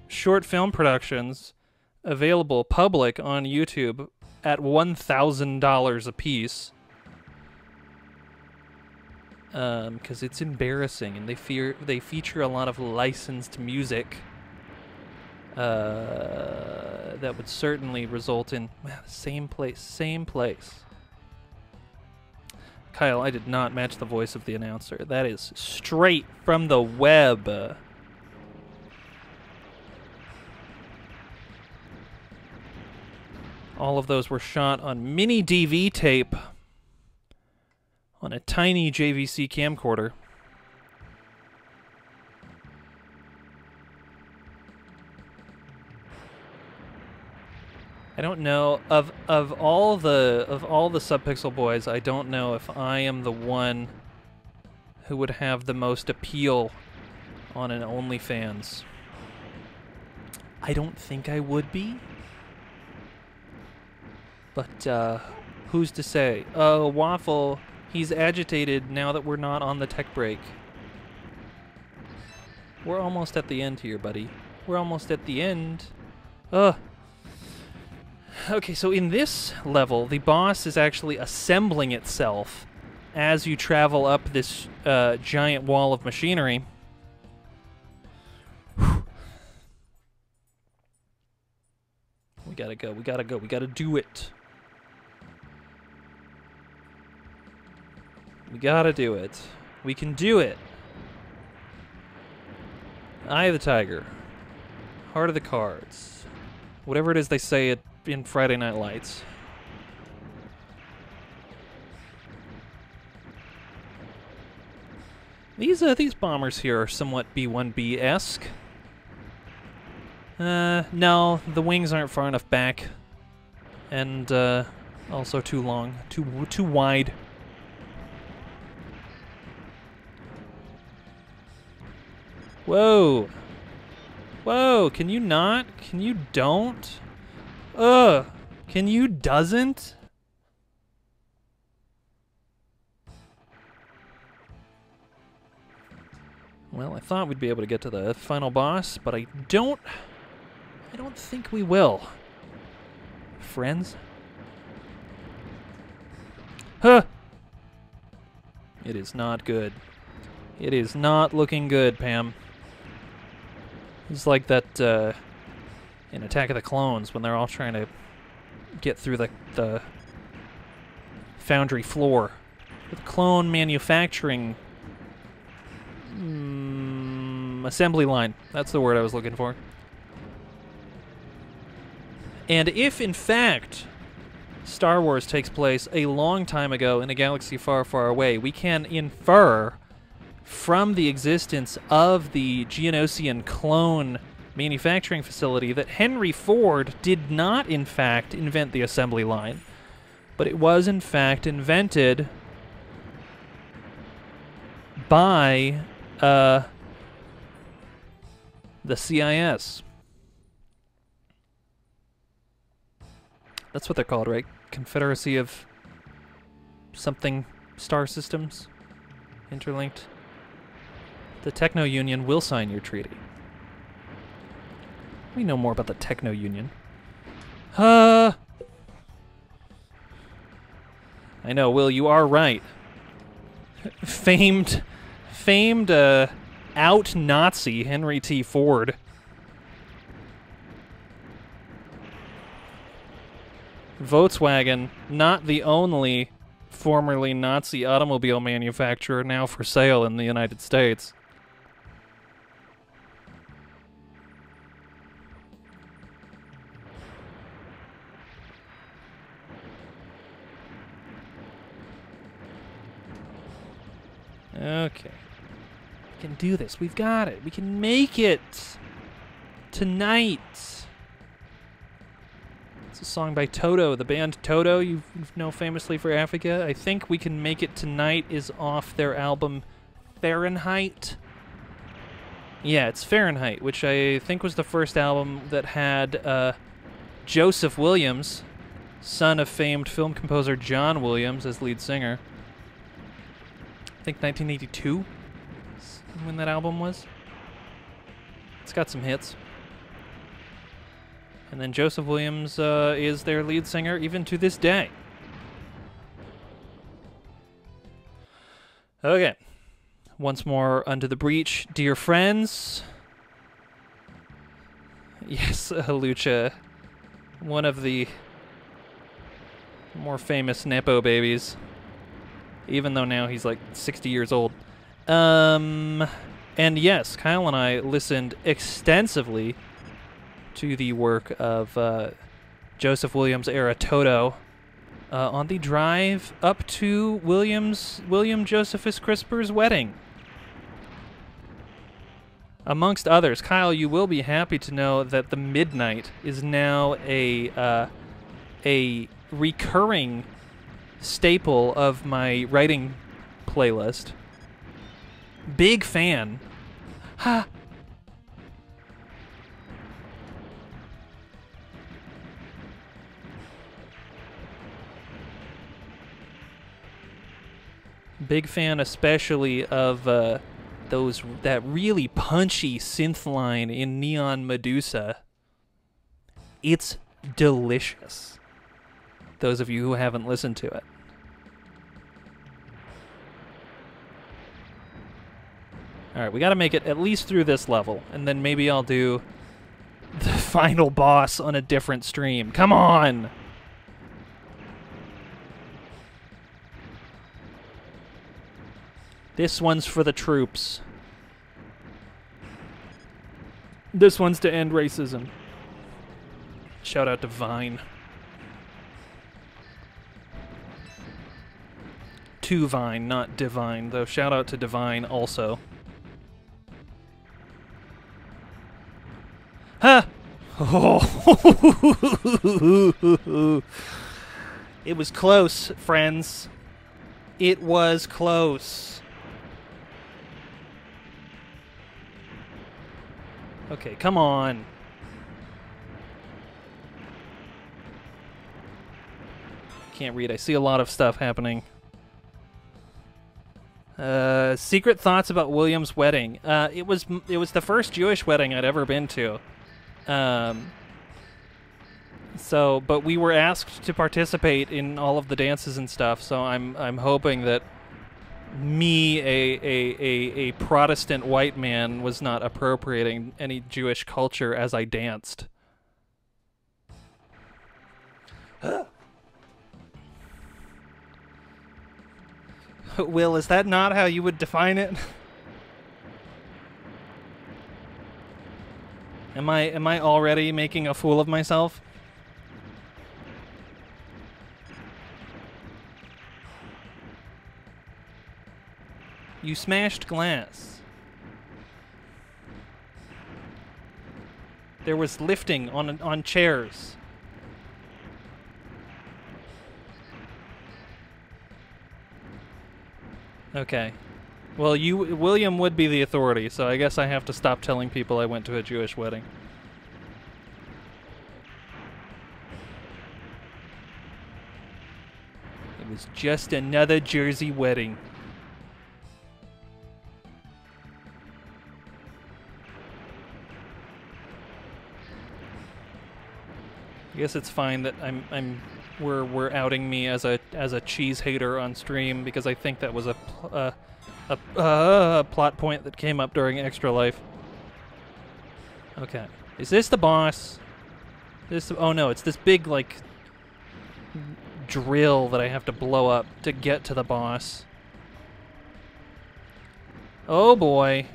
short film productions available public on YouTube at $1,000 a piece. Because it's embarrassing, and they feature a lot of licensed music. That would certainly result in same place. Kyle, I did not match the voice of the announcer. That is straight from the web. All of those were shot on mini DV tape on a tiny JVC camcorder. I don't know of all the Subpixel boys, I don't know if I am the one who would have the most appeal on an OnlyFans. I don't think I would be. But who's to say? Oh, Waffle, he's agitated now that we're not on the tech break. We're almost at the end here, buddy. We're almost at the end. Ugh. Okay, so in this level, the boss is actually assembling itself as you travel up this giant wall of machinery. We gotta go, we gotta do it. We gotta do it. We can do it. Eye of the Tiger. Heart of the Cards. Whatever it is they say in Friday Night Lights. These bombers here are somewhat B-1B-esque. No, the wings aren't far enough back. And, also too long. Too wide. Whoa. Whoa, can you not? Can you don't? Ugh. Can you doesn't? Well, I thought we'd be able to get to the final boss, but I don't I don't think we will. Friends? Huh! It is not good. It is not looking good, Pam. It's like that in Attack of the Clones when they're all trying to get through the foundry floor. The clone manufacturing assembly line. That's the word I was looking for. And if, in fact, Star Wars takes place a long time ago in a galaxy far, far away, we can infer from the existence of the Geonosian clone manufacturing facility that Henry Ford did not, in fact, invent the assembly line, but it was, in fact, invented by the CIS. That's what they're called, right? Confederacy of something star systems interlinked. The Techno Union will sign your treaty. We know more about the Techno Union. I know, Will, you are right. Famed out-Nazi Henry T. Ford. Volkswagen, not the only formerly Nazi automobile manufacturer now for sale in the United States. Okay. We can do this. We've got it. We can make it tonight. It's a song by Toto, the band Toto, you know famously for Africa. I think We Can Make It Tonight is off their album Fahrenheit. Yeah, it's Fahrenheit, which I think was the first album that had Joseph Williams, son of famed film composer John Williams, as lead singer. I think 1982 is when that album was. It's got some hits. And then Joseph Williams is their lead singer even to this day. Okay. Once more unto the breach, dear friends. Yes, Lucha, one of the more famous Nepo babies, even though now he's like 60 years old. And yes, Kyle and I listened extensively to the work of Joseph Williams era Toto on the drive up to William Josephus Crisper's wedding. Amongst others, Kyle, you will be happy to know that the Midnight is now a recurring staple of my writing playlist. Big fan. Ha! Big fan especially of that really punchy synth line in Neon Medusa. It's delicious. Those of you who haven't listened to it. Alright, we gotta make it at least through this level, and then maybe I'll do the final boss on a different stream. Come on! This one's for the troops. This one's to end racism. Shout out to Vine. To Vine, not Divine, though shout out to Divine also. Ha! Oh. It was close, friends. It was close. Okay, come on. Can't read. I see a lot of stuff happening. Secret thoughts about William's wedding. It was the first Jewish wedding I'd ever been to. So, but we were asked to participate in all of the dances and stuff. So I'm hoping that me, a Protestant white man, was not appropriating any Jewish culture as I danced. Will, is that not how you would define it? Am I already making a fool of myself? You smashed glass. There was lifting on chairs. Okay. Well, William would be the authority, so I guess I have to stop telling people I went to a Jewish wedding. It was just another Jersey wedding. I guess it's fine that we're outing me as a cheese hater on stream, because I think that was a plot point that came up during Extra Life. Okay, is this the boss? Oh no, it's this big like drill that I have to blow up to get to the boss. Oh boy.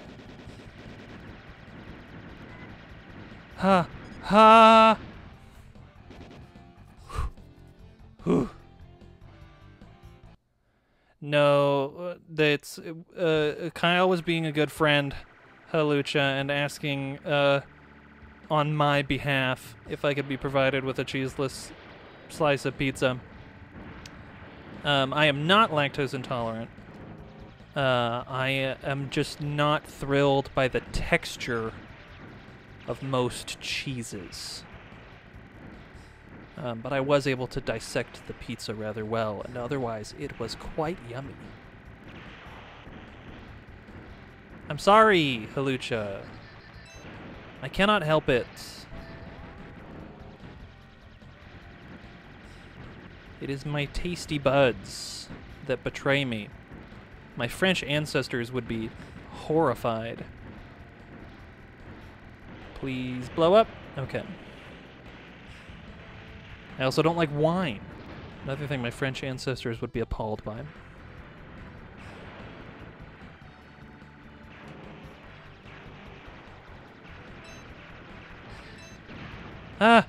Ha ha. No, that's Kyle was being a good friend, Halucha, and asking on my behalf if I could be provided with a cheeseless slice of pizza. I am not lactose intolerant. I am just not thrilled by the texture of most cheeses. But I was able to dissect the pizza rather well, and otherwise it was quite yummy. I'm sorry, Halucha. I cannot help it. It is my tasty buds that betray me. My French ancestors would be horrified. Please blow up. Okay. I also don't like wine. Another thing my French ancestors would be appalled by. Ah!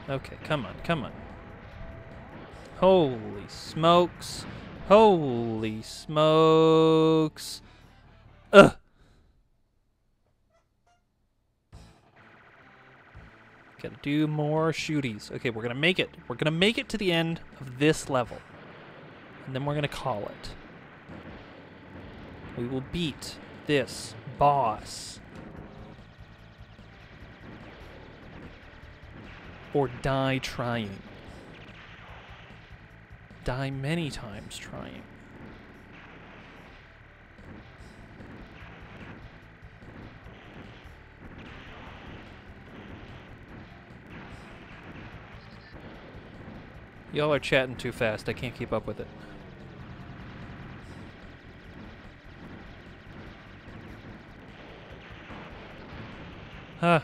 Okay, come on, come on. Holy smokes. Holy smokes. Ugh! Gotta do more shooties. Okay, we're gonna make it. We're gonna make it to the end of this level. And then we're gonna call it. We will beat this boss. Or die trying. Die many times trying. Y'all are chatting too fast. I can't keep up with it. Huh.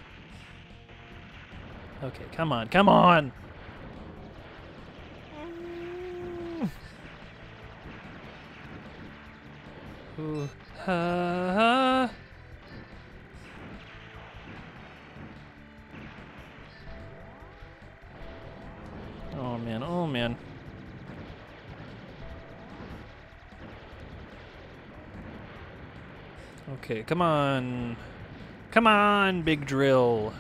Okay, come on, come on! Ooh. Ha. Oh man, oh man. Okay, come on. Come on, big drill.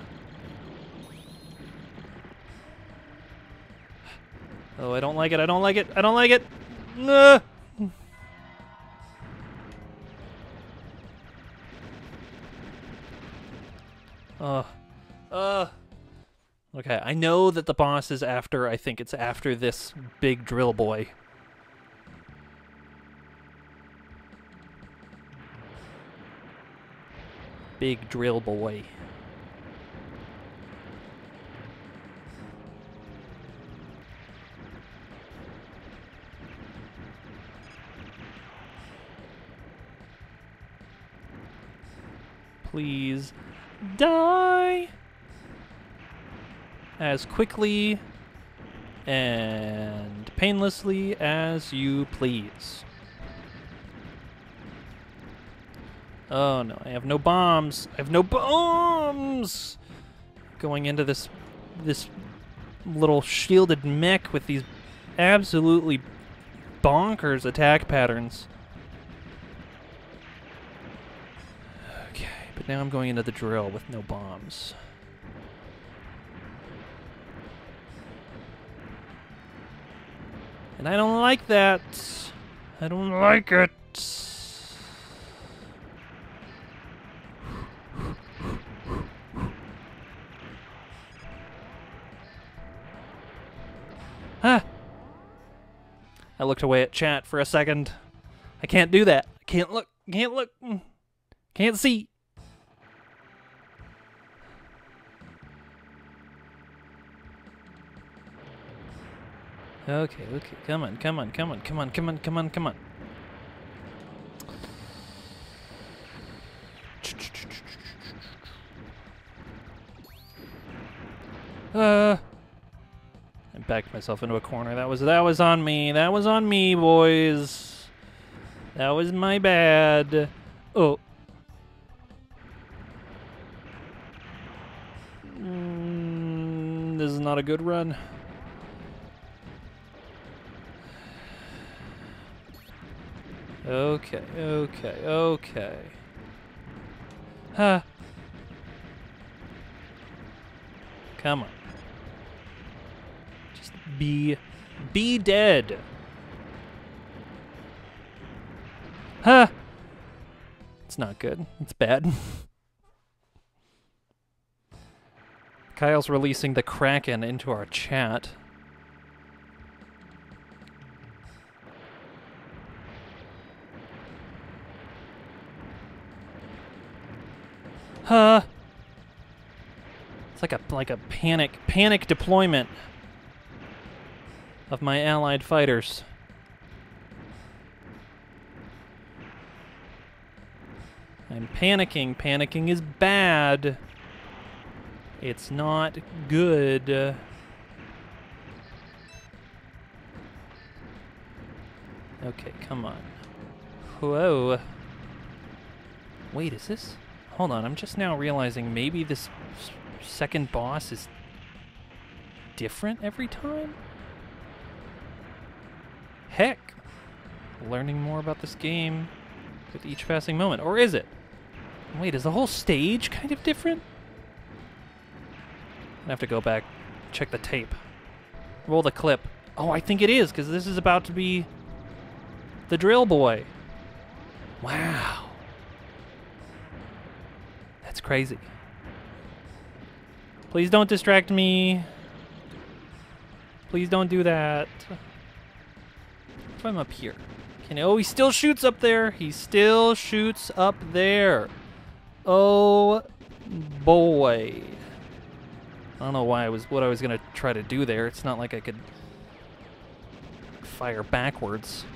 Oh, I don't like it, I don't like it, I don't like it! Nah. Okay, I know that the boss is after, I think it's after this big drill boy. Big drill boy. Please die as quickly and painlessly as you please. Oh no, I have no bombs. I have no bombs! Going into this little shielded mech with these absolutely bonkers attack patterns. Okay, but now I'm going into the drill with no bombs. And I don't like that. I don't like it. Ah! I looked away at chat for a second. I can't do that. I can't look. Can't look. Can't see. Okay, okay. Come on, come on, come on, come on, come on, come on, come on. I backed myself into a corner. That was on me. That was on me, boys. That was my bad. Oh. This is not a good run. Okay, okay, okay. Huh. Come on. Just be dead. Huh. It's not good. It's bad. Kyle's releasing the Kraken into our chat. Huh. It's like a panic deployment of my allied fighters. I'm panicking. Panicking is bad. It's not good. Okay, come on. Whoa. Wait, is this? Hold on, I'm just now realizing maybe this second boss is different every time? Heck! Learning more about this game with each passing moment. Or is it? Wait, is the whole stage kind of different? I have to go back, check the tape. Roll the clip. Oh, I think it is, because this is about to be the drill boy. Wow. That's crazy. Please don't distract me. Please don't do that. What if I'm up here? Oh, he still shoots up there. He still shoots up there. Oh, boy. I don't know what I was gonna try to do there. It's not like I could fire backwards.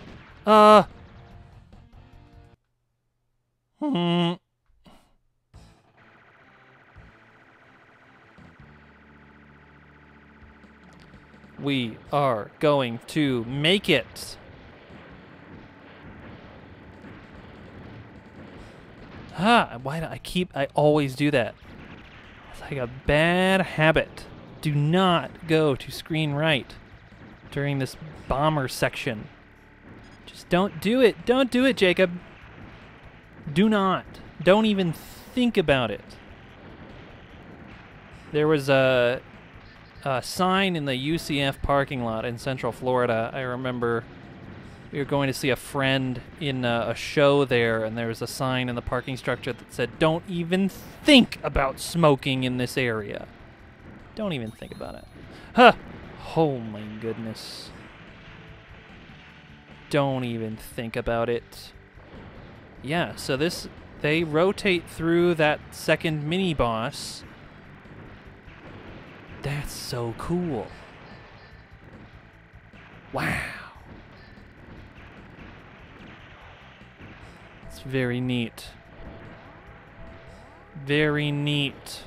We are going to make it. Why do I always do that? It's like a bad habit. Do not go to screen right during this bomber section. Just don't do it. Don't do it, Jacob. Do not. Don't even think about it. There was a sign in the UCF parking lot in Central Florida. I remember we were going to see a friend in a show there, and there was a sign in the parking structure that said, "Don't even think about smoking in this area." Don't even think about it. Huh. Oh my goodness. Don't even think about it. Yeah, so this They rotate through that second mini-boss. That's so cool. Wow. It's very neat. Very neat.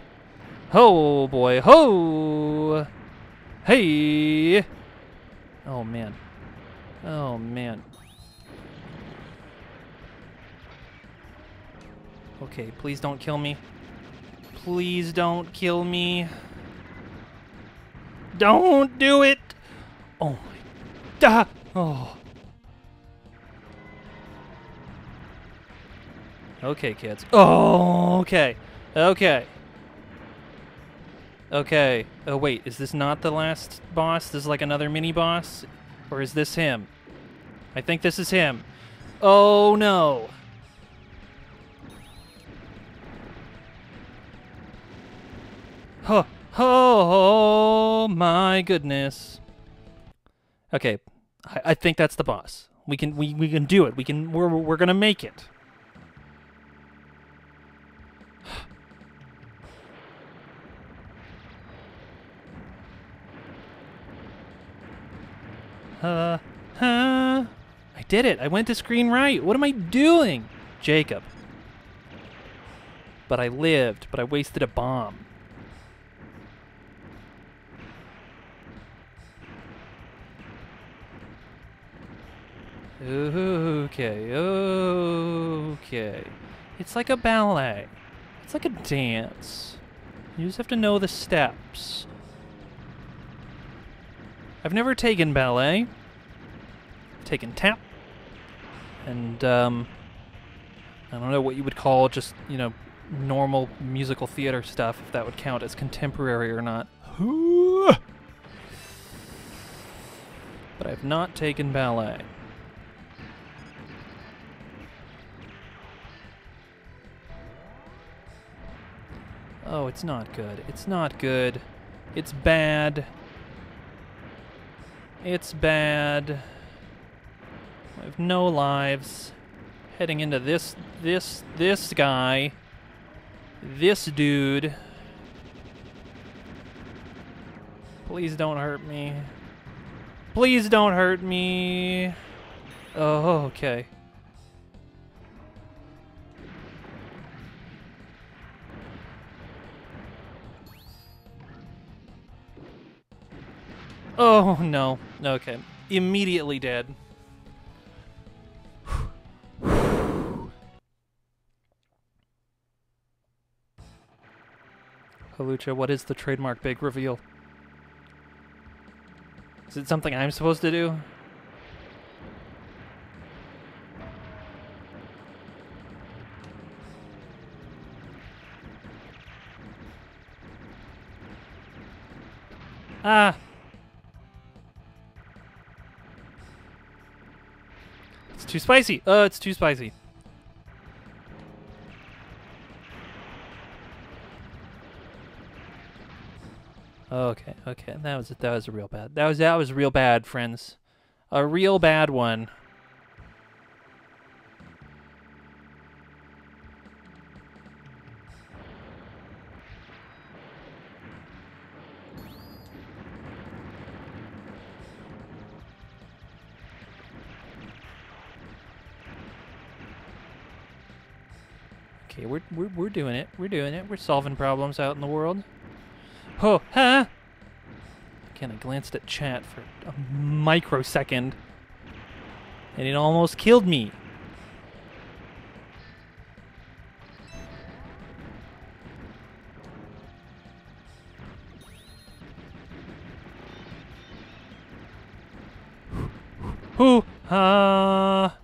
Ho, boy, ho! Hey! Oh, man. Oh, man. Okay, please don't kill me. Please don't kill me. Don't do it! Oh, my... Duh! Oh. Okay, kids. Oh, okay. Okay. Okay. Oh, wait. Is this not the last boss? This is like another mini-boss? Or is this him? I think this is him. Oh, no. Oh, oh my goodness. Okay. I think that's the boss. We can do it. We're gonna make it. I did it. I went to screen right. What am I doing? Jacob. But I lived, but I wasted a bomb. Okay, okay. It's like a ballet. It's like a dance. You just have to know the steps. I've never taken ballet. I've taken tap. And, I don't know what you would call just, you know, normal musical theater stuff, if that would count as contemporary or not. But I've not taken ballet. Oh, it's not good. It's not good. It's bad. It's bad. I have no lives. Heading into this guy. This dude. Please don't hurt me. Please don't hurt me. Oh, okay. Oh, no. Okay. Immediately dead. Halucha, what is the trademark big reveal? Is it something I'm supposed to do? Ah! It's too spicy! It's too spicy. Okay, okay, that was a real bad. That was real bad, friends. A real bad one. Okay, we're doing it. We're doing it. We're solving problems out in the world. Oh, huh? Again, I glanced at chat for a microsecond, and it almost killed me. Ooh, ah.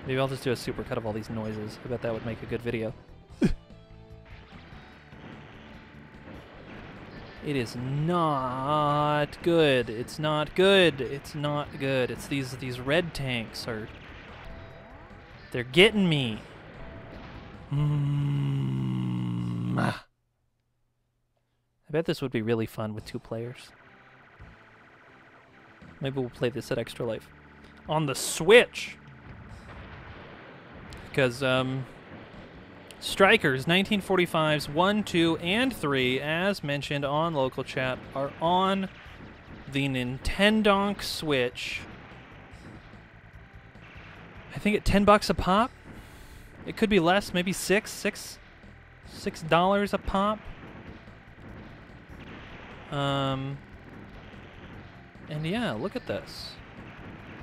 Maybe I'll just do a supercut of all these noises. I bet that would make a good video. It is not good. It's not good. It's not good. It's these red tanks are... They're getting me. I bet this would be really fun with 2 players. Maybe we'll play this at Extra Life on the Switch. Because, Strikers 1945's 1, 2, and 3, as mentioned on local chat, are on the Nintendonk Switch. I think at $10 a pop. It could be less, maybe $6 a pop. And yeah, look at this.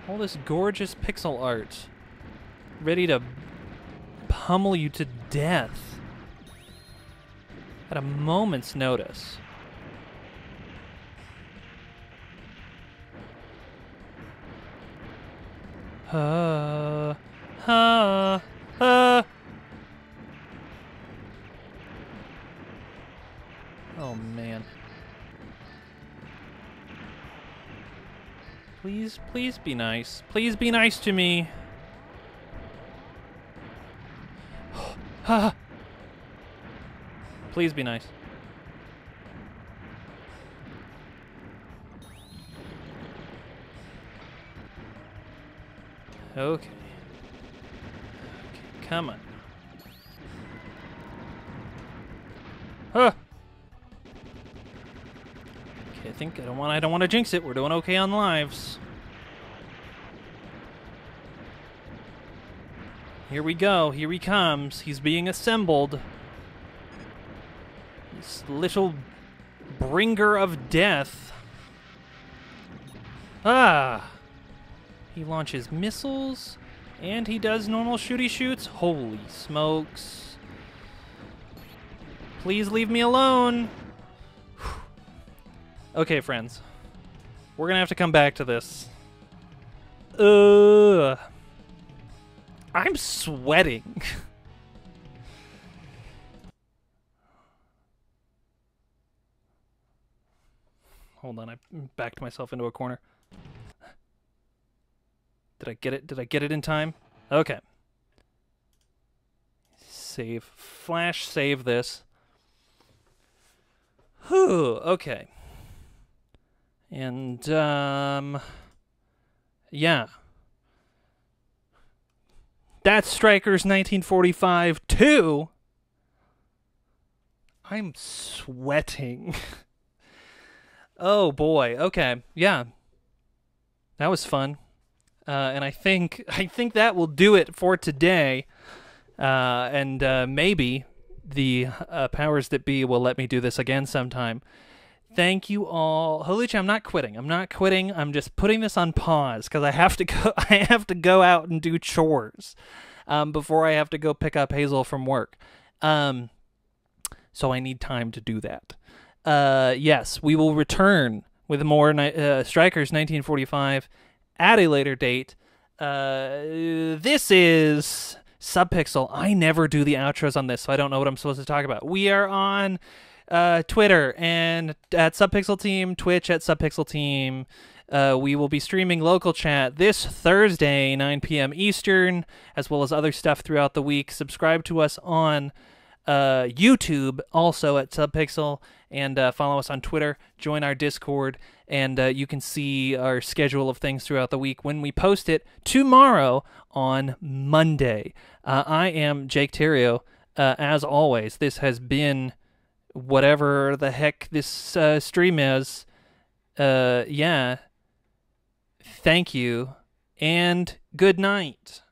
All this gorgeous pixel art. Ready to pummel you to death at a moment's notice. Oh man. Please be nice. Please be nice to me. Please be nice. Okay. Come on. Okay, I think I don't want to jinx it. We're doing okay on lives. Here we go. Here he comes. He's being assembled. This little bringer of death. Ah! He launches missiles, and he does normal shooty shoots. Holy smokes. Please leave me alone. Okay, friends. We're gonna have to come back to this. I'm sweating. Hold on, I backed myself into a corner. Did I get it? Did I get it in time? Okay. Save. Flash save this. Whew, okay. And, yeah. That's Strikers 1945 2. I'm sweating. Oh boy. Okay. Yeah. That was fun. And I think that will do it for today. And maybe the powers that be will let me do this again sometime. Thank you all. Holy shit, I'm not quitting. I'm just putting this on pause because I have to go. I have to go out and do chores before I have to go pick up Hazel from work. So I need time to do that. Yes, we will return with more Strikers 1945 at a later date. This is Subpixel. I never do the outros on this, so I don't know what I'm supposed to talk about. We are on Twitter and at Subpixel Team, Twitch at Subpixel Team. We will be streaming local chat this Thursday, 9 p.m. Eastern, as well as other stuff throughout the week. Subscribe to us on YouTube, also at Subpixel, and follow us on Twitter. Join our Discord, and you can see our schedule of things throughout the week when we post it tomorrow on Monday. I am Jake Terrio. As always, this has been whatever the heck this stream is. Yeah. Thank you, and good night.